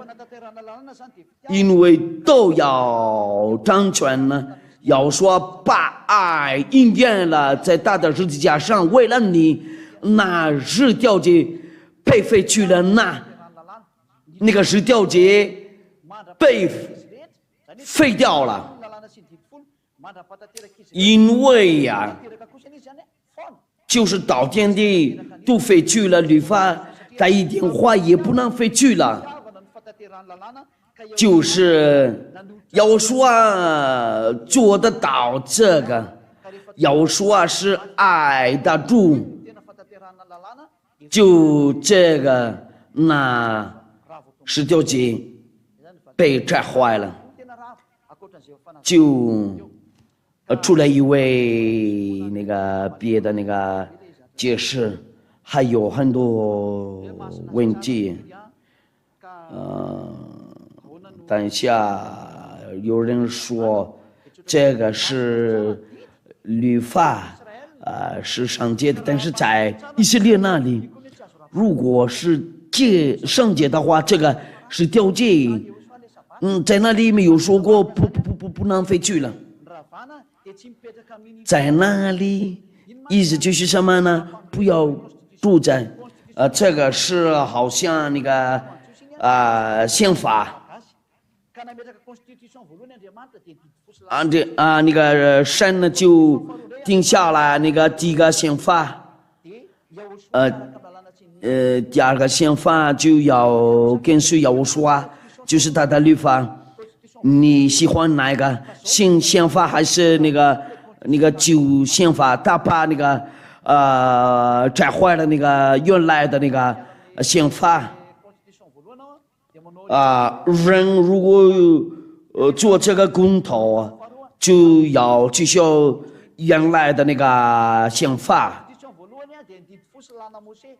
因为都要掌权呢。要说把爱应验了，在大的十字架上，为了你，那是条件被废去了那个是条件被废掉了，因为就是到天地都废去了律法，他一点话也不能废去了。就是要说做得到这个，要说是爱得住，就这个那10条诫被拆坏了，就出了一位那个别的那个解释，还有很多问题。等一下，有人说这个是律法，是上诫的，但是在以色列那里，如果是上诫的话，这个是条诫，在那里没有说过不能废去了。在那里意思就是什么呢？不要住在这个是好像那个宪法那个神呢就定下来那个第一个宪法，第二个宪法就要跟随要说，就是他的律法。你喜欢哪一个新宪法还是那个旧宪法？他把那个拆坏了那个原来的那个宪法。人如果做这个公投，就要取消原来的那个宪法。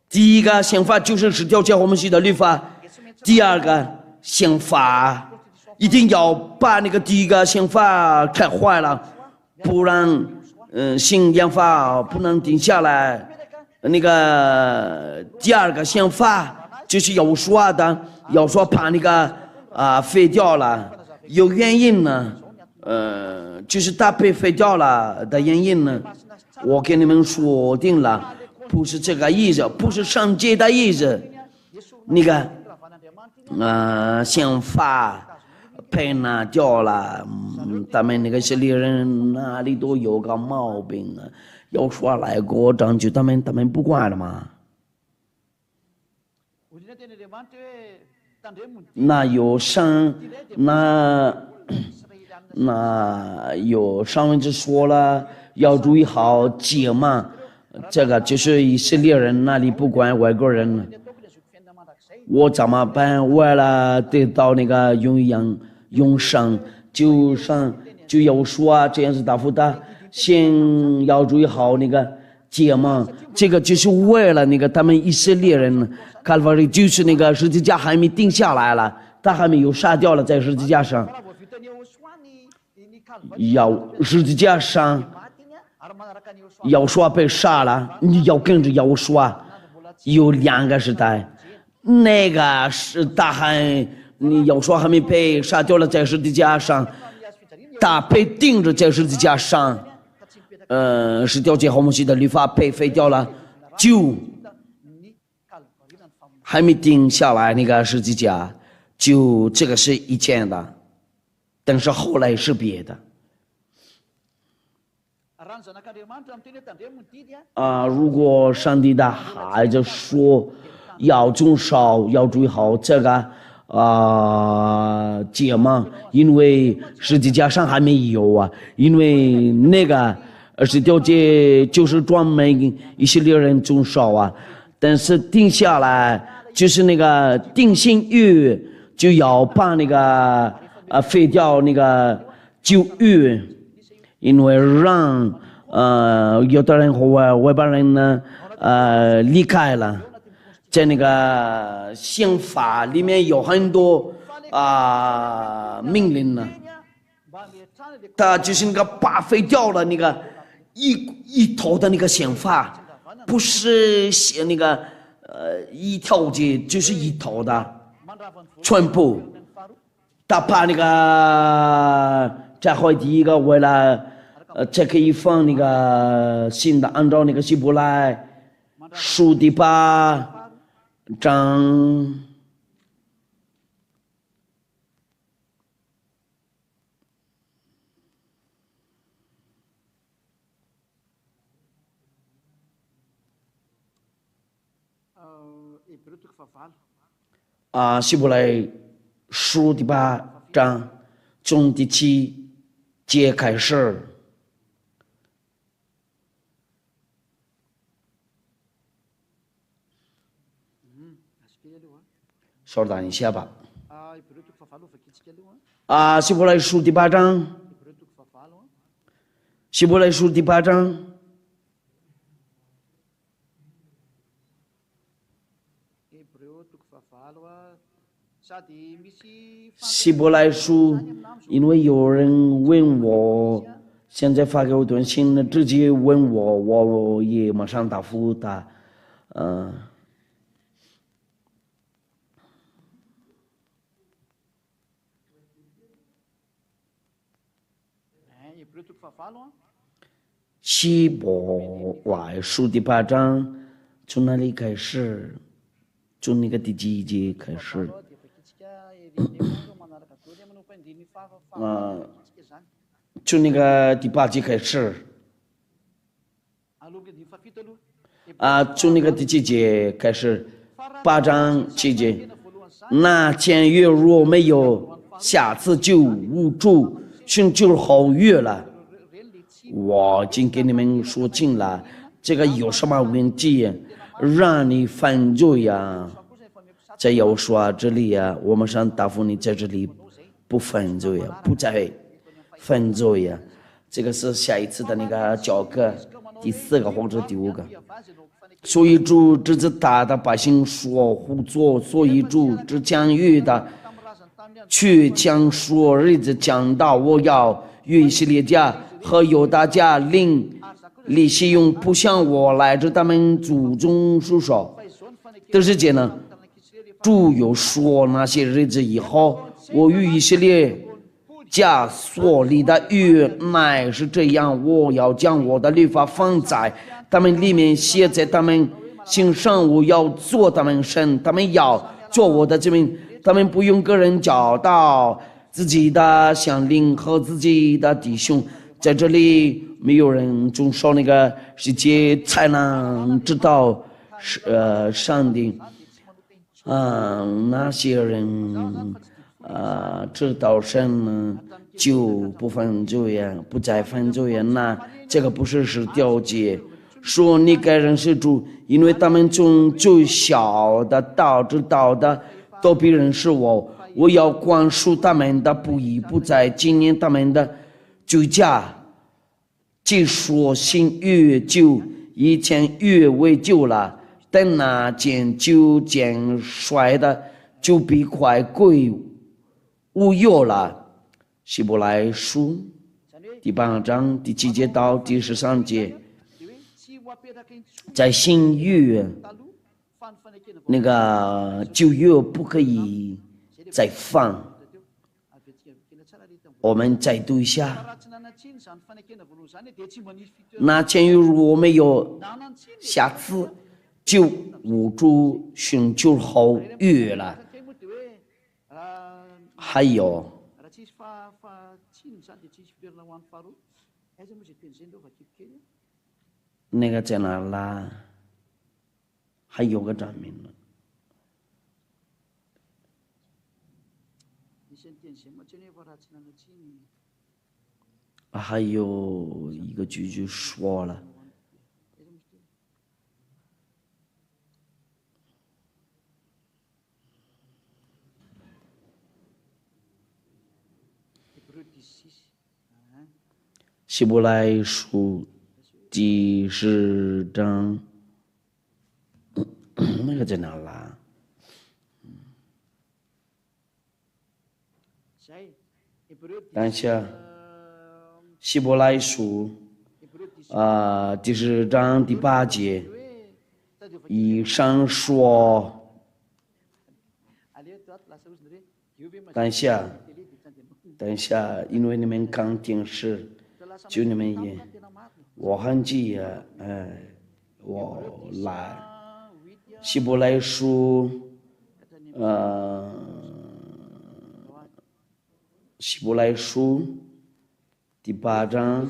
第一个宪法就是10条诫我们写的律法，第二个宪法一定要把那个第一个宪法拆坏了，不然新宪法不能定下来。那个第二个宪法就是要说把那个废掉了，有原因呢，就是它被废掉了的原因呢，我给你们说定了，不是这个意思，不是上诫的意思。那个宪法被拿掉了。他们那个以色列人哪里都有个毛病啊，要说来过章就他们不管了嘛。那有上有上文就说了，要注意好节嘛，这个就是以色列人那里不管外国人了。我怎么办？为了得到那个永生，就要说这样子答复他，先要注意好那个节嘛。这个就是为了那个他们以色列人，看法里就是那个十字架还没定下来了，他还没有杀掉了，在十字架上，十字架上要说被杀了，你要跟着要说，有2个时代。那个是大汉，你要说还没被杀掉了，在十字架上，他被钉着在十字架上，是调节毫摩西的律法被废掉了，就还没定下来那个十字架，就这个是以前的，但是后来是别的。如果上帝的孩子说要遵守，要注意好这个节嘛，因为十字架上还没有啊，因为那个是调节就是专门以色列人遵守啊，但是定下来就是那个定心月就要把那个废掉那个旧约，因为让有的人和外邦人呢离开了。在那个宪法里面有很多命令呢，他就是那个把废掉了那个一头的那个宪法，不是写那个一条街，就是一头的全部。他把那个这回第一个为了这可以放那个新的，按照那个希伯来书第8章希伯来书第8章从第7节开始。稍等一下吧。希伯来书第8章，希伯来书第8章，希伯来书，因为有人问我，现在发给我短信，直接问我，我也马上答复他，希伯来书第8章从哪里开始？从那个第几节开始？从那个第8节开始。从那个第几节开始？8章7节。那前月若没有，下次就无主寻求后月了。我已经给你们说清了，这个有什么问题让你犯罪呀？在要说这里呀，我们想答复你在这里不犯罪呀，不再犯罪呀。这个是下一次的那个教课第4个或者第5个。所以主指着他的百姓说胡作，所以主只讲语的去讲说日子讲到我要与以色列家和犹大家立信用，不像我来自他们祖宗所说。第10节呢，主又说那些日子以后，我与以色列家所立的约乃是这样，我要将我的律法放在他们里面，写在他们心上，我要做他们神，他们要做我的子民，他们不用个人教导，自己的乡邻和自己的弟兄，在这里没有人中说那个世界才能知道上帝。那些人知道神呢，就不犯罪呀，不再犯罪呀。那这个不是调解，说你该认识主，因为他们从最小的到知道的都必认识我。我要宽恕他们的不义，不再纪念他们的罪假。既说新越旧，以前越为旧了。等那件旧件衰的，就必快归无有了。希伯来书第8章第7节到第13节，在新约那个旧约不可以再放。我们再读一下，那前约如果没有瑕疵，就无助寻求后约了。还有那个在哪啦？还有个证明了。还有一个句句说了。希伯来书第10章，那个在哪啦？等一下，希伯来书第10章第8节，以上说，等一下，因为你们看电视。就你们也，我很急呀，我来，希伯来书，希伯来书第8章，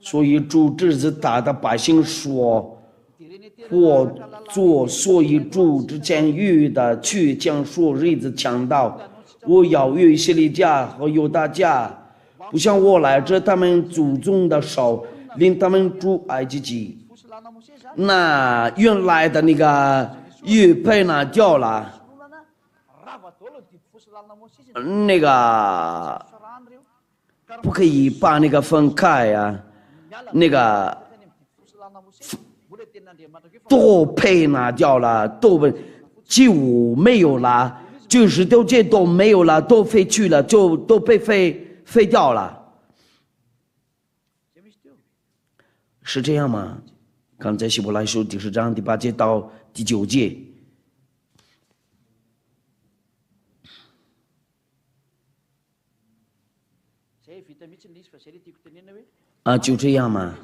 所以主指着他的百姓说，或做所以主之前预的去将说日子讲到。我要与以色列家和犹大家，不像我来着他们祖宗的手，令他们出埃及地。那原来的那个约被拿掉了，那个不可以把那个分开呀，那个都被拿掉了，都就没有了。90条街都没有了，都废去了，就都被废掉了，是这样吗？刚才希伯来书第10章第8节到第9节，就这样吗？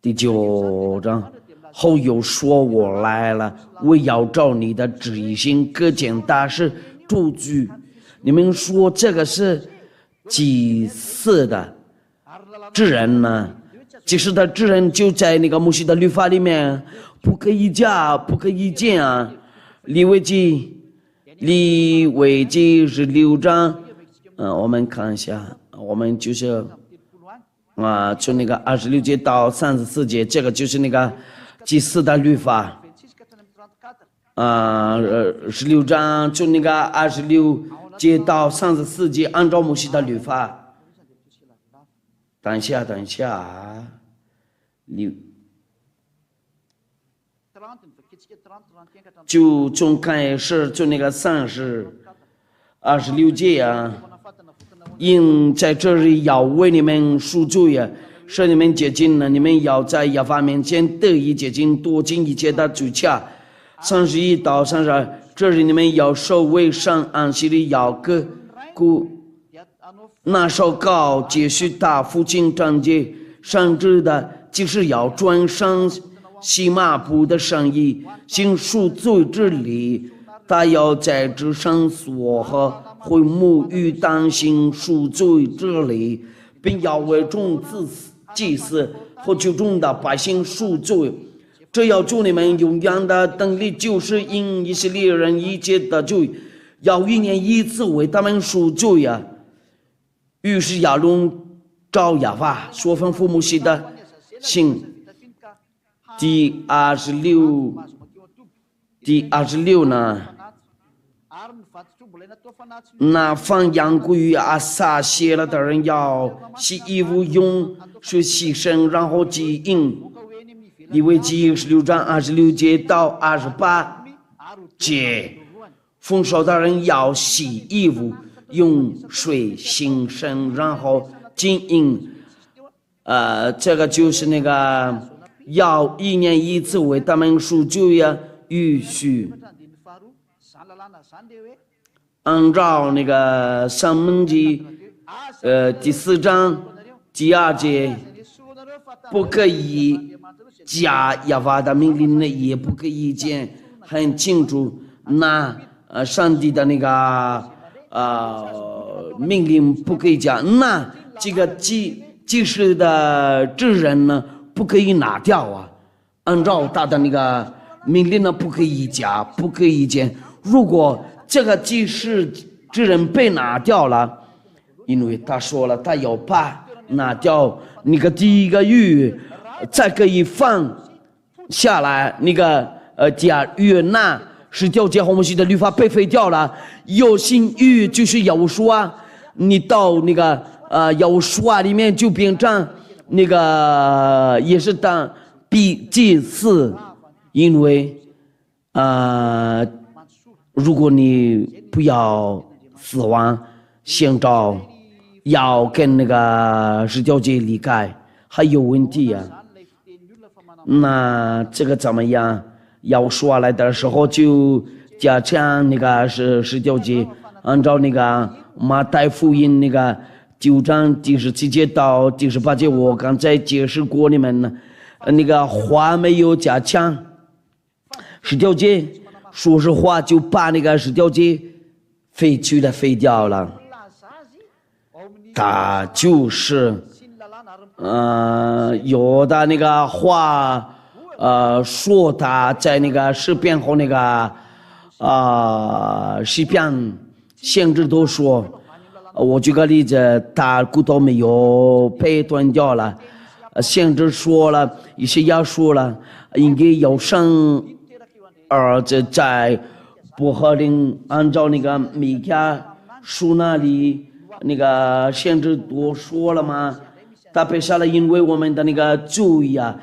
第9章。后又说我来了，我要照你的旨意行各件大事主居。你们说这个是祭祀的职人呢？祭祀的职人就在那个摩西的律法里面，不可以加，不可以减啊。利未记16章，我们看一下，我们就是从那个26节到34节，这个就是那个。祭祀的律法，16章就那个26节到34节，按照摩西的律法。等一下，就从开始就那个26节啊，因在这里要为你们赎罪呀。使你们洁净了，你们要在耶和华面前得以洁净，躲进一切的罪孽。31到32，这里你们要守为上安息日，要故那首告接续他父亲章节上旨的，即是要转上西马布的生意，行赎罪之礼。他要在至圣所和会沐浴当行赎罪之礼，并要为众祭司和其中的百姓赎罪。这要祝你们永远的等力，就是因以色列人一切的罪，要1年1次为他们赎罪呀。于是亚伦照亚法所吩咐摩西的行。第26呢，那放羊归于阿撒谢了的人要洗衣服，用水洗身，然后祭印。利未记16章26节到28节，丰收的人要洗衣服，用水洗身，然后祭印。这个就是那个要1年1次为他们赎罪呀，允许按照那个撒母耳记第4章第2节，不可以加亚法的命令呢，也不可以讲很清楚。那上帝的那个命令不可以讲，那这个祭司的职人呢不可以拿掉啊。按照他的那个命令呢，不可以加，不可以讲。如果这个祭司之人被拿掉了，因为他说了，他要把拿掉那个第1个月，再可以放下来那个第2月，那19节和摩西的律法被废掉了，有新约就是耶和华，你到那个耶和华里面就变成那个也是当祭司，因为如果你不要死亡，先找要跟那个19节离开，还有问题啊。那这个怎么样？要说来的时候就加强那个是19节，按照那个马太福音那个9章第17节到第18节，我刚才解释过你们呢，那个话没有加强。19节说实话就把那个19节废掉了，他就是有的那个话说他在那个诗篇和那个诗篇先知都说，我举个例子，他骨头没有被断掉了，先知说了，以赛亚说了，应该要生儿子在伯特利，按照那个米迦书那里那个先知都说了吗？他被杀了，因为我们的那个罪呀，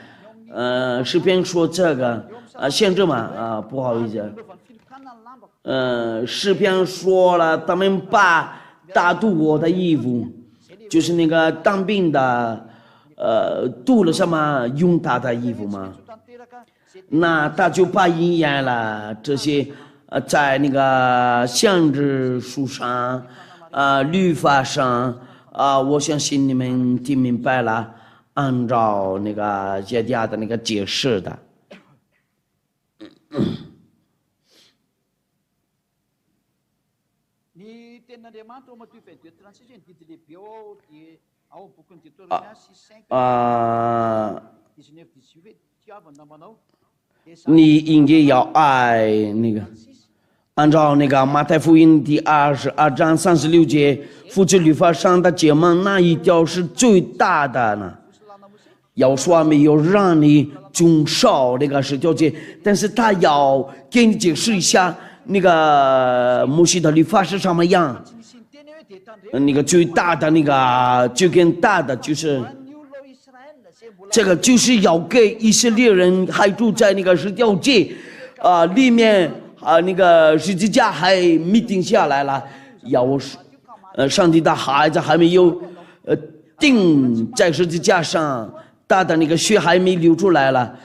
诗篇说这个先知嘛，不好意思，诗篇说了，他们把大肚我的衣服，就是那个当兵的，肚了什么用他的衣服嘛，那他就把应验了这些，在那个先知书上，律法上。我相信你们听明白了，按照那个耶利亚的那个解释的。你应该要爱那个。按照那个马太福音第22章36节，父子律法上的诫命那一条是最大的呢？要说没有让你遵守那个19节，但是他要给你解释一下那个摩西的律法是什么样。那个最大的那个最更大的就是这个，就是要给以色列人还住在那个19节里面。那个十字架还没定下来了，上帝的孩子还没有钉在十字架上，他的那个血还没流出来了。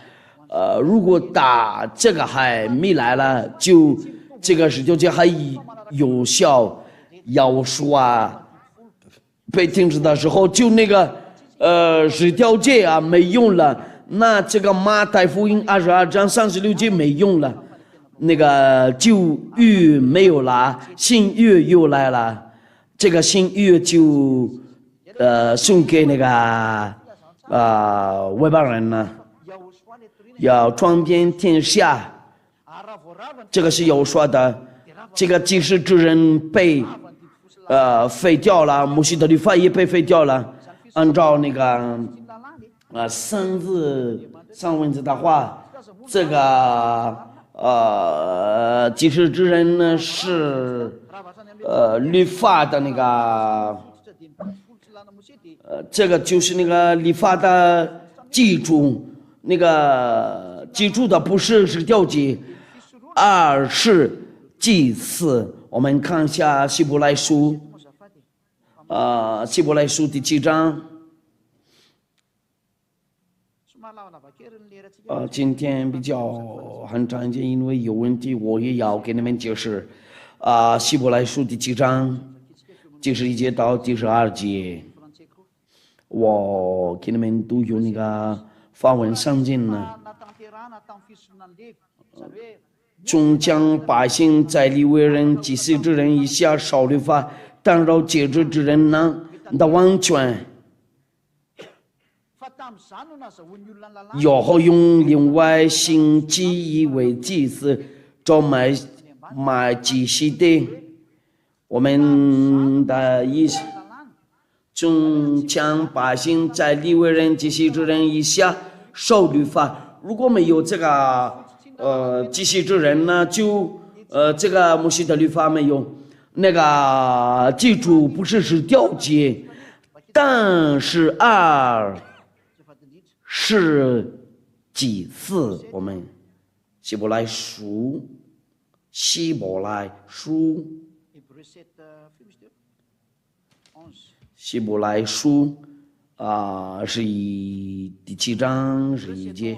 如果打这个还没来了，就这个十字架还有效。要说被停止的时候，就那个十条戒没用了，那这个马太福音22章36节没用了，那个旧约没有了，新约又来了，这个新约就送给那个外邦人呢，要传遍天下。这个是有说的，这个祭司之人被废掉了，摩西的律法也被废掉了。按照那个三文字的话，这个祭司之人呢是律法的那个这个就是那个律法的记住，那个记住的不是十条诫，而是祭祀。我们看一下希伯来书，希伯来书第7章。今天比较很常见，因为有问题，我也要给你们解释。希伯来书第7章第11节到第12节，我给你们都有那个法文上经呢。总将百姓在利未人、祭司之人以下少律法，但让节制之人呢的完全。然后用另外新记忆为祭司，找买祭司的。我们的意思，总将百姓在利未人、祭司之人以下受律法。如果没有这个祭司之人呢，就这个摩西的律法没有。那个记住不是10条诫，但是2是祭祀。我们希伯来书希伯来书是第7章11节。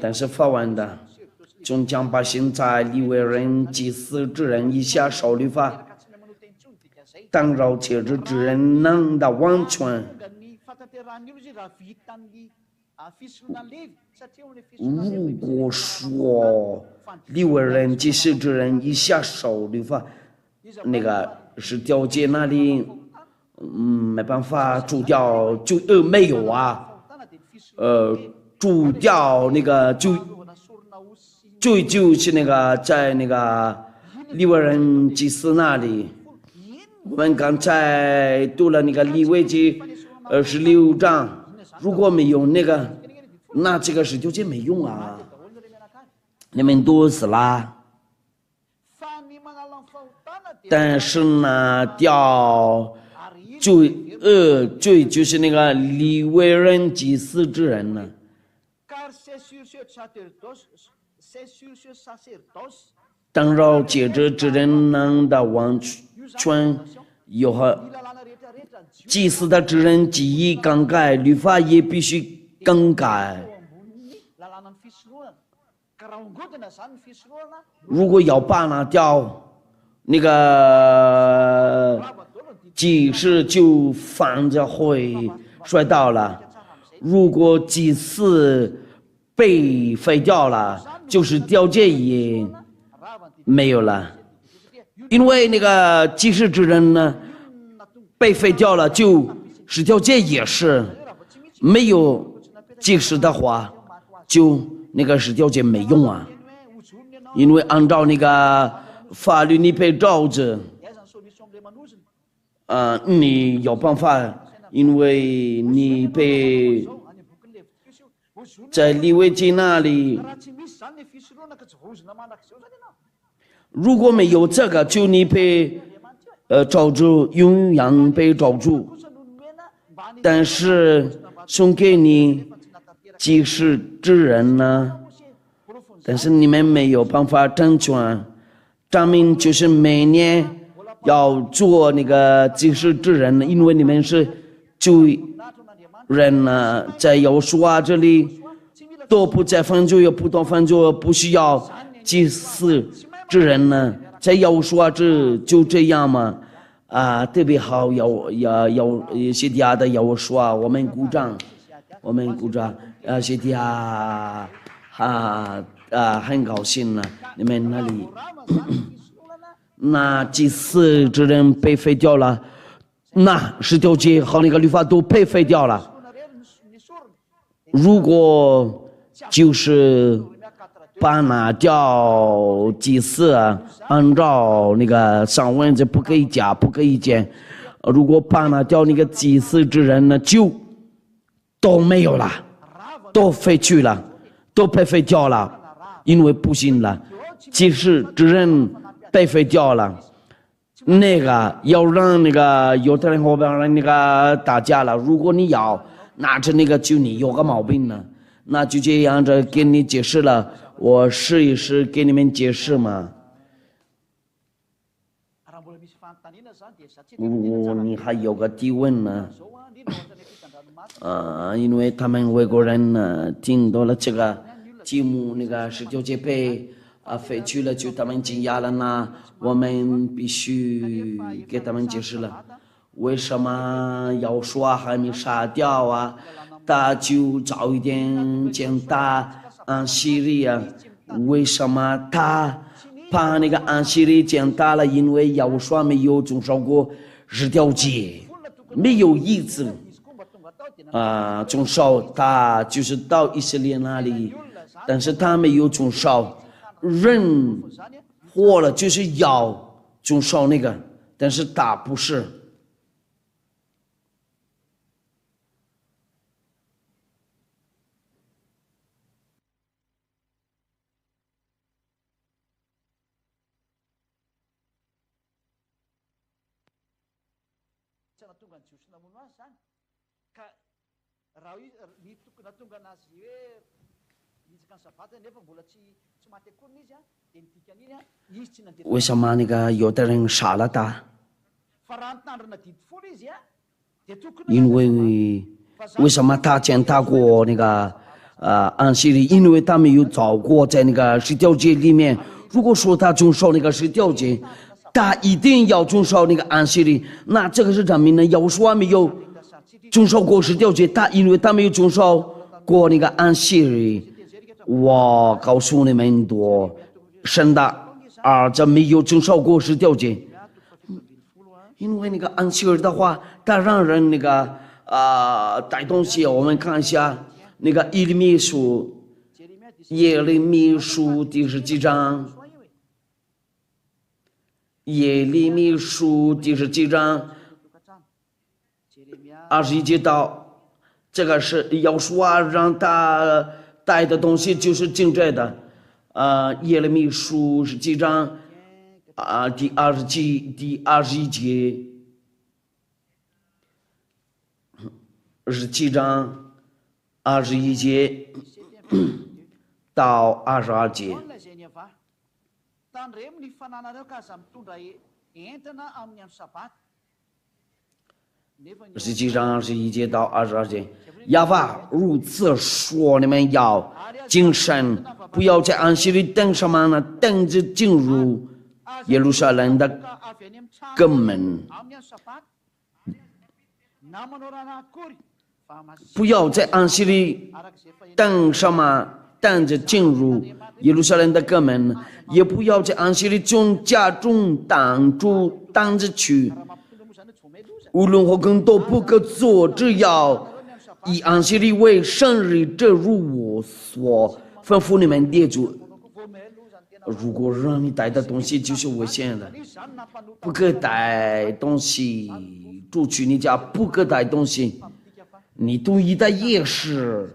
但是法文的总将百姓在利未人、祭司之人以下受律法，但让节制之人能的完全。如果说利未人、祭司之人以下受律法，那个是条诫那里没办法除掉，就没有啊。除掉那个就是那个在那个利未人祭司那里。我们刚才读了那个利未记26章，如果没有那个，那这个10条诫没用啊，你们读死啦。但是呢，掉罪就是那个利未人、祭司之人呢。当让节制之人能的完全有和祭司的之人记忆更改，律法也必须更改。如果要把它掉，那个祭司就反着会摔倒了。如果祭司被废掉了，就是条诫也没有了。因为那个祭司之人呢被废掉了，就10条诫也是没有祭司的话，就那个10条诫没用啊。因为按照那个法律你被照着，你有办法，因为你被在利未记那里，如果没有这个，就你被照住，永远被照住。但是送给你祭司之人呢，但是你们没有办法成全。证明就是每年要做那个祭司之人，因为你们是罪人呢，在耶和华这里都不再犯罪，也不多犯罪，不需要祭司之人呢，在耶和华这就这样嘛。特别好，谢提亚的要我说啊，我们鼓掌，谢提亚很高兴了，你们那里那祭司之人被废掉了，那十条诫和那个律法都被废掉了。如果就是把拿掉祭司按照那个上文字不可以加不可以减，如果把拿掉那个祭司之人呢，就都没有了，都废去了，都被废掉了，因为不行了。祭司之人被废掉了，那个要让那个犹太人和外邦人那个打架了。如果你要拿着那个就你有个毛病了，那就这样着给你解释了。我试一试给你们解释嘛。如果你还有个提问呢，因为他们外国人呢听到了这个节目，那个19节被废去了，就他们惊讶了呢。我们必须给他们解释了，为什么要说还没杀掉啊？他就早一点见他安息日啊？为什么他把那个安息日见他了？因为要说没有遵守过10条诫，没有一次遵守，他就是到以色列那里，但是他没有遵守。人活了就是要遵守那个，但是他不是。为什么那个有的人杀了他？因为什么他见他过那个安息日？因为他没有照过在那个10条诫里面。如果说他遵守那个10条诫，他一定要遵守那个安息日。那这个是证明呢？要说没有遵守过10条诫，因为他没有遵守过那个安息日。我告诉你们多，神的儿子没有遵守过10条诫，因为那个安息日的话，他让人那个带东西。我们看一下那个耶利米书第17章，耶利米书第17章21节到，这个是要说让他带的东西就是精致的。耶利米书17章第21节，17章21节到22节。17章21节到22节，亚法如此说：你们要谨慎，不要在安息日等什么呢？等着进入耶路撒冷的根门。不要在安息日等什么？等着进入耶路撒冷的根门，也不要在安息日中家中当着去。无论何工都不可做，只要以安息日为圣日，这如我所吩咐你们列祖。如果让你带的东西就是危险的，不可带东西出去，你家不可带东西，你都一带也是。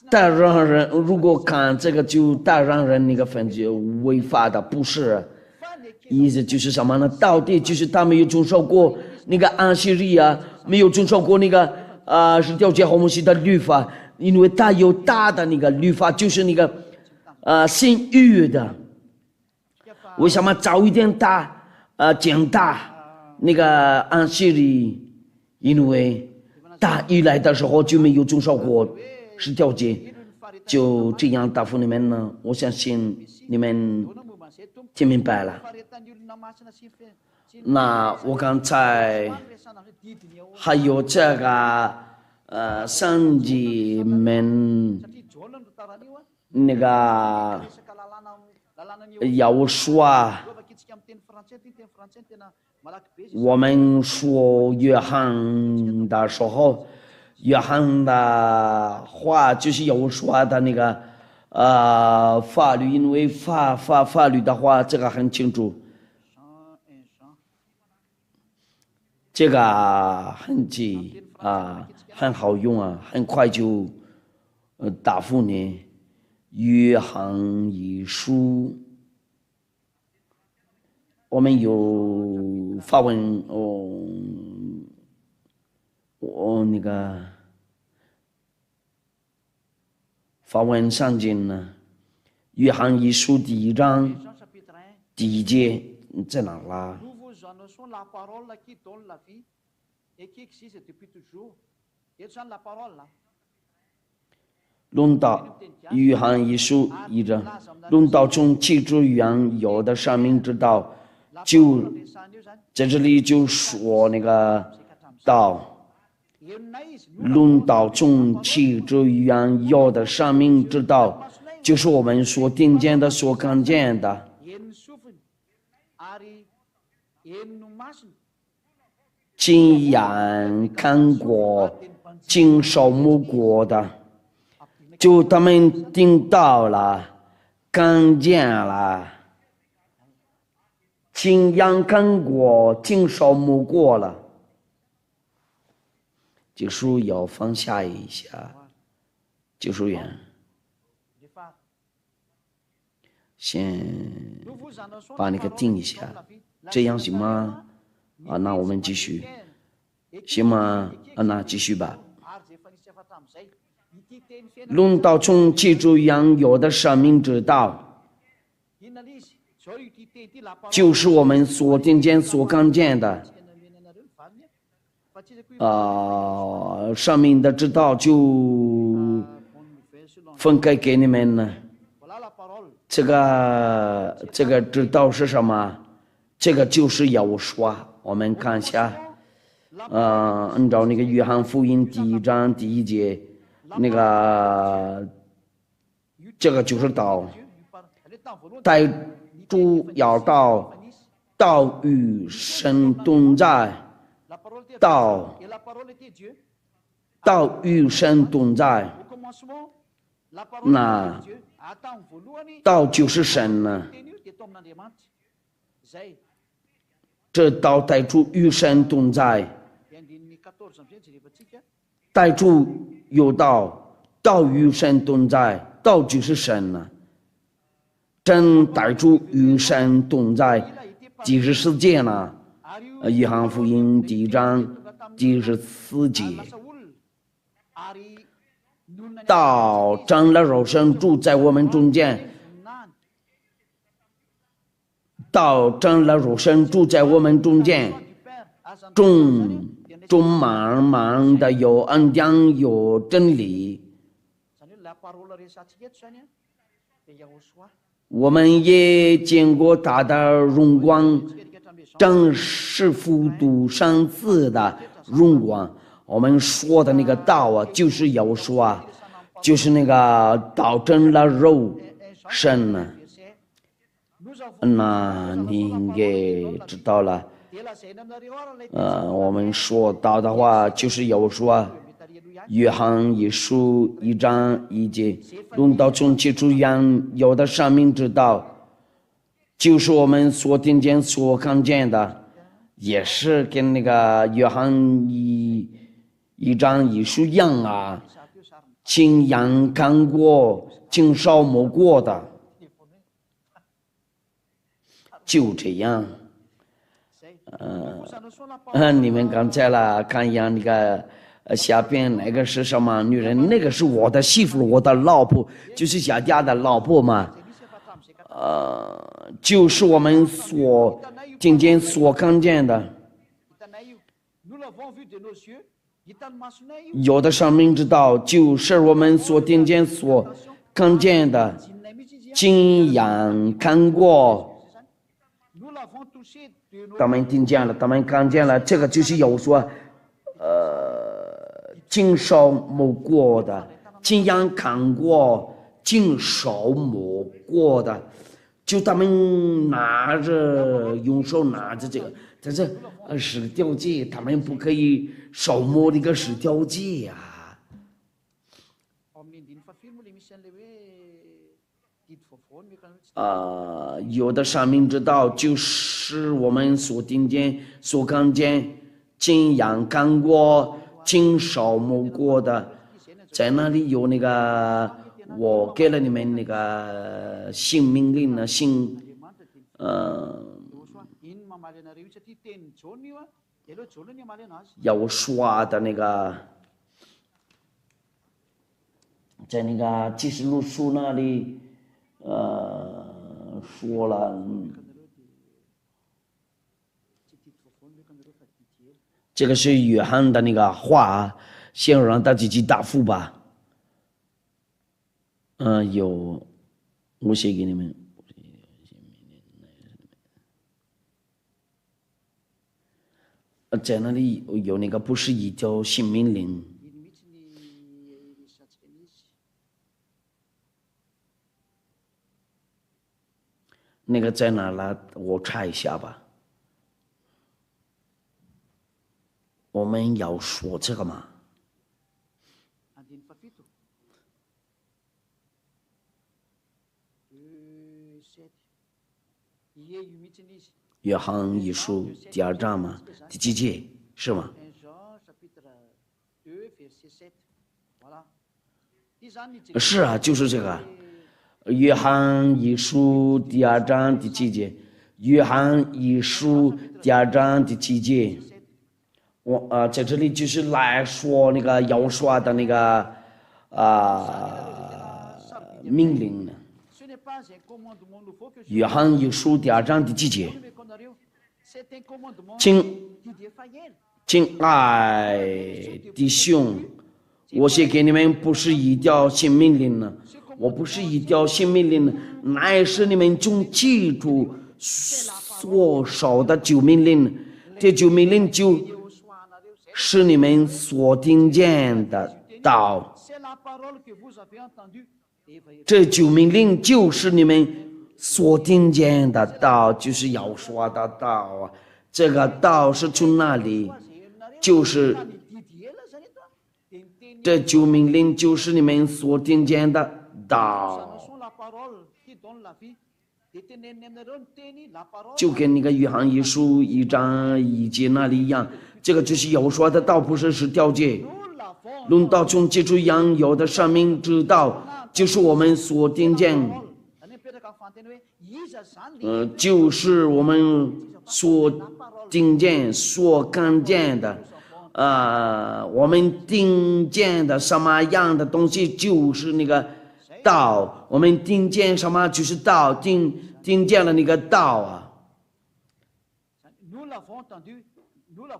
但让人如果看这个就但让人那个分就违法的，不是。意思就是什么呢？到底就是他没有遵守过那个安息日啊，没有遵守过那个10条诫和摩西的律法，因为他有大的那个律法，就是那个新约的。为什么早一点讲那个安息日？因为他一来的时候就没有遵守过10条诫，就这样答复你们呢。我相信你们听明白了？那我刚才还有这个上级们那个要说我们说约翰的时候，约翰的话就是要说的那个法律，因为法律的话这个很清楚，这个很好用啊，很快就答复你。约翰一书，我们有法文那个法文圣经呢，约翰一书第1章第1节在哪啦？论到约翰一书1章，论到从起初原有的生命之道，就在这里就说那个道。论到从起初原有的生命之道，就是我们所听见的、所看见的。亲眼看过、亲手摸过的，就他们听到了、看见了，亲眼看过、亲手摸过了。就是要放下一下，就是员先把那个定一下，这样行吗？那我们继续，行吗？那继续吧。论到从起初原有的生命之道，就是我们所听见、所看见的。上面的知道就分开给你们了。这个知道是什么？这个就是要说，我们看一下，按照那个约翰福音第1章第1节，那个这个就是道，带主要道与神同在。道与神同在，那道就是神呢。这道带出与神同在，带出有道，道与神同在，道就是神呢。真带出与神同在，即是世界呢。约翰福音第1章第14节，道成了肉身住在我们中间，道成了肉身住在我们中间，充满的有恩典有真理。我们也见过他的荣光，正是复读上次的荣光。我们说的那个道就是要说就是那个道成了肉身呢。那你应该知道了。我们说道的话就是要说约翰一书1章1节，论到从起初原有的生命之道，就是我们所听见所看见的，也是跟那个约翰一章1书一样亲眼看过、亲手摸过的，就这样。你们刚才看一样那个下边那个是什么女人？那个是我的媳妇，我的老婆，就是下家的老婆嘛。就是我们所听见、所看见的。有的生命之道，就是我们所听见、所看见的，亲眼看过、他们听见了，他们看见了，这个就是有说，经手摸过的，经验看过，经手摸过的，就他们拿着用手拿着这个，但是石雕界他们不可以手摸的一个石雕界呀。有的生命之道就是我们所听见、所看见、经验看过、经手摸过的，在那里有那个，我给了你们那个新命令呢，要刷的那个，在那个启示录书那里。说了，这个是约翰的那个话，先让他自己答复吧。有，我写给你们。在那里有那个不是一条新命令。那个在哪了？我查一下吧。我们要说这个吗？约翰一书第2章吗？第几节是吗？是啊，就是这个。约翰一书第2章第几节？约翰一书第2章第几节？我在这里就是来说那个要说的那个命令呢。约翰一书第2章第几节？敬爱弟兄，我写给你们不是一条新命令呢。我不是一条新命令，乃是你们中记住所受的旧命令。这旧命令就是你们所听见的道。这旧命令就是你们所听见的道，就是要说的道啊。这个道是从哪里？就是这旧命令就是你们所听见的道，就跟那个约翰一书1章1节那里一样，这个就是要说的道，不是条界。论到从接触养有的生命之道，就是我们所听见，就是我们所听见、所看见的。我们听见的什么样的东西，就是那个道。我们听见什么就是道，听见了那个道啊。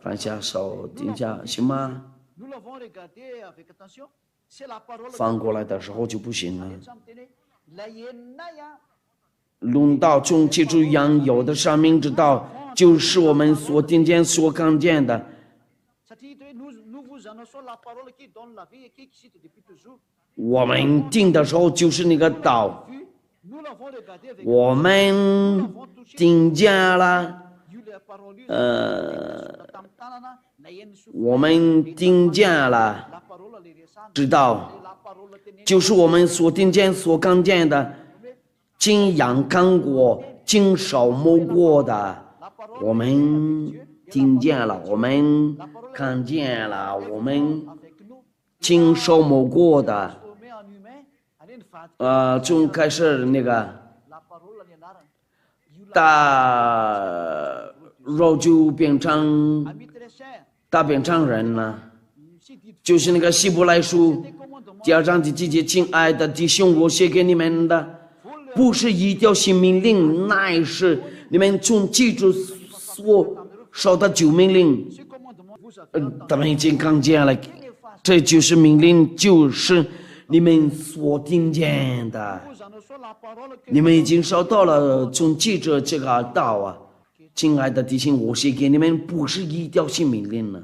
放下手，停下，行吗？翻过来的时候就不行了。论到从接触养有的生命之道，就是我们所听见、所看见的。我们听的时候就是那个道，我们听见了，我们听见了，知道，就是我们所听见、所看见的，经验看过、经手摸过的，我们听见了，我们看见了，我们经手摸过的，从开始那个大肉就变成人了，就是那个希伯来书第2章第几节，亲爱的弟兄，我写给你们的不是一条新命令，乃是你们从记住所受的旧命令。他们已经看见了，这就是命令，就是你们所听见的，你们已经收到了从记着这个道啊。亲爱的弟兄，我写给你们不是一条新命令了。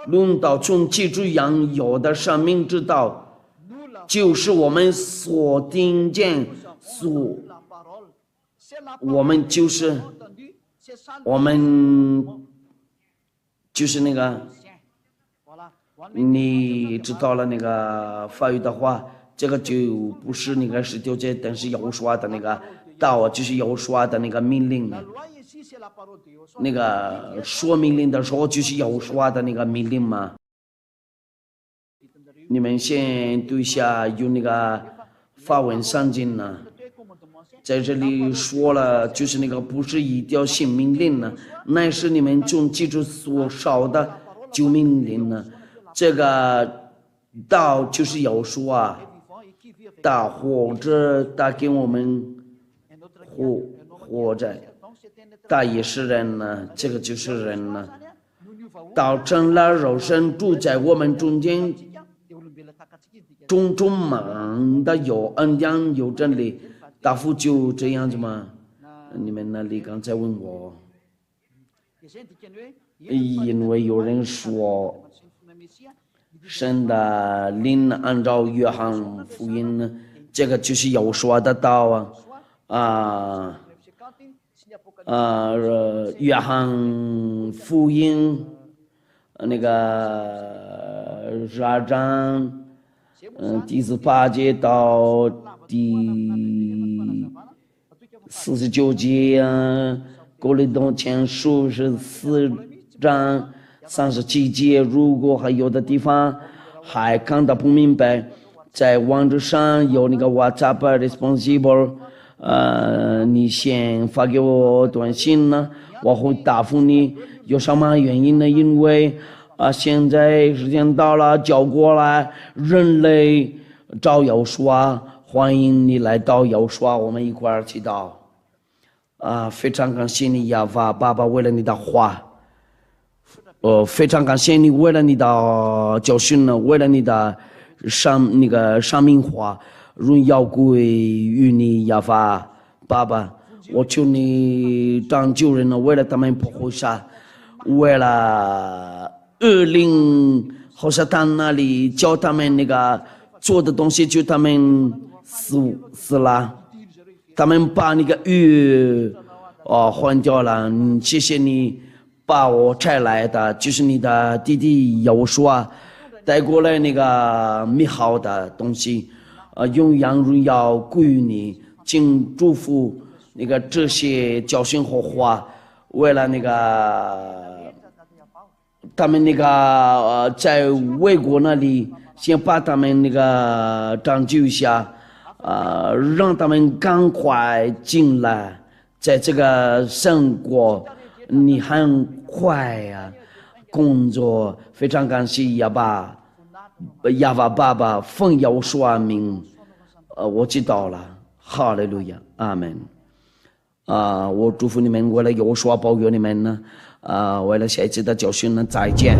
论到从基督养有的生命之道，就是我们所听见我们就是那个，你知道了那个法语的话，这个就不是那个十九节，但是有说的那个道，就是有说的那个命令。那个说命令的时候，就是有说的那个命令嘛。你们先读一下有那个法文圣经呢，在这里说了，就是那个不是一条新命令呢，乃是你们从基督所受的旧命令呢。这个道就是有说啊，道或者带给我们活着。道也是人呢，这个就是人呢。道成了肉身，住在我们中间，种满的有恩典有真理。大夫就这样子吗？你们那里刚才问我，因为有人说，神的灵按照约翰福音，这个就是有说的道约翰福音那个2章第18节到第49节哥林多前书14章37节，如果还有的地方还看得不明白，在网址上有那个 WhatsApp responsible，你先发给我短信呢，我会答复你。有什么原因呢？因为现在时间到了，叫过来人类找有说，欢迎你来到有说，我们一块儿祈祷。非常感谢你亚法爸爸为了你的话，非常感谢你为了你的教训呢，为了你的上命话，荣耀归于你亚法爸爸。我求你当救人呢，为了他们保护下，为了恶灵好像他那里教他们那个做的东西，就他们死了，他们把那个鱼换掉了。谢谢你把我拆来的，就是你的弟弟有说带过来那个美好的东西，永远荣耀归于你，请祝福那个这些教训和话，为了那个他们那个在外国那里，先把他们那个拯救一下，让他们赶快进来，在这个生活你很快工作。非常感谢亚巴爸爸奉有说明，我知道了，哈利路亚，阿门。我祝福你们，为了有说保佑你们呢，为了下一次的教训呢，再见。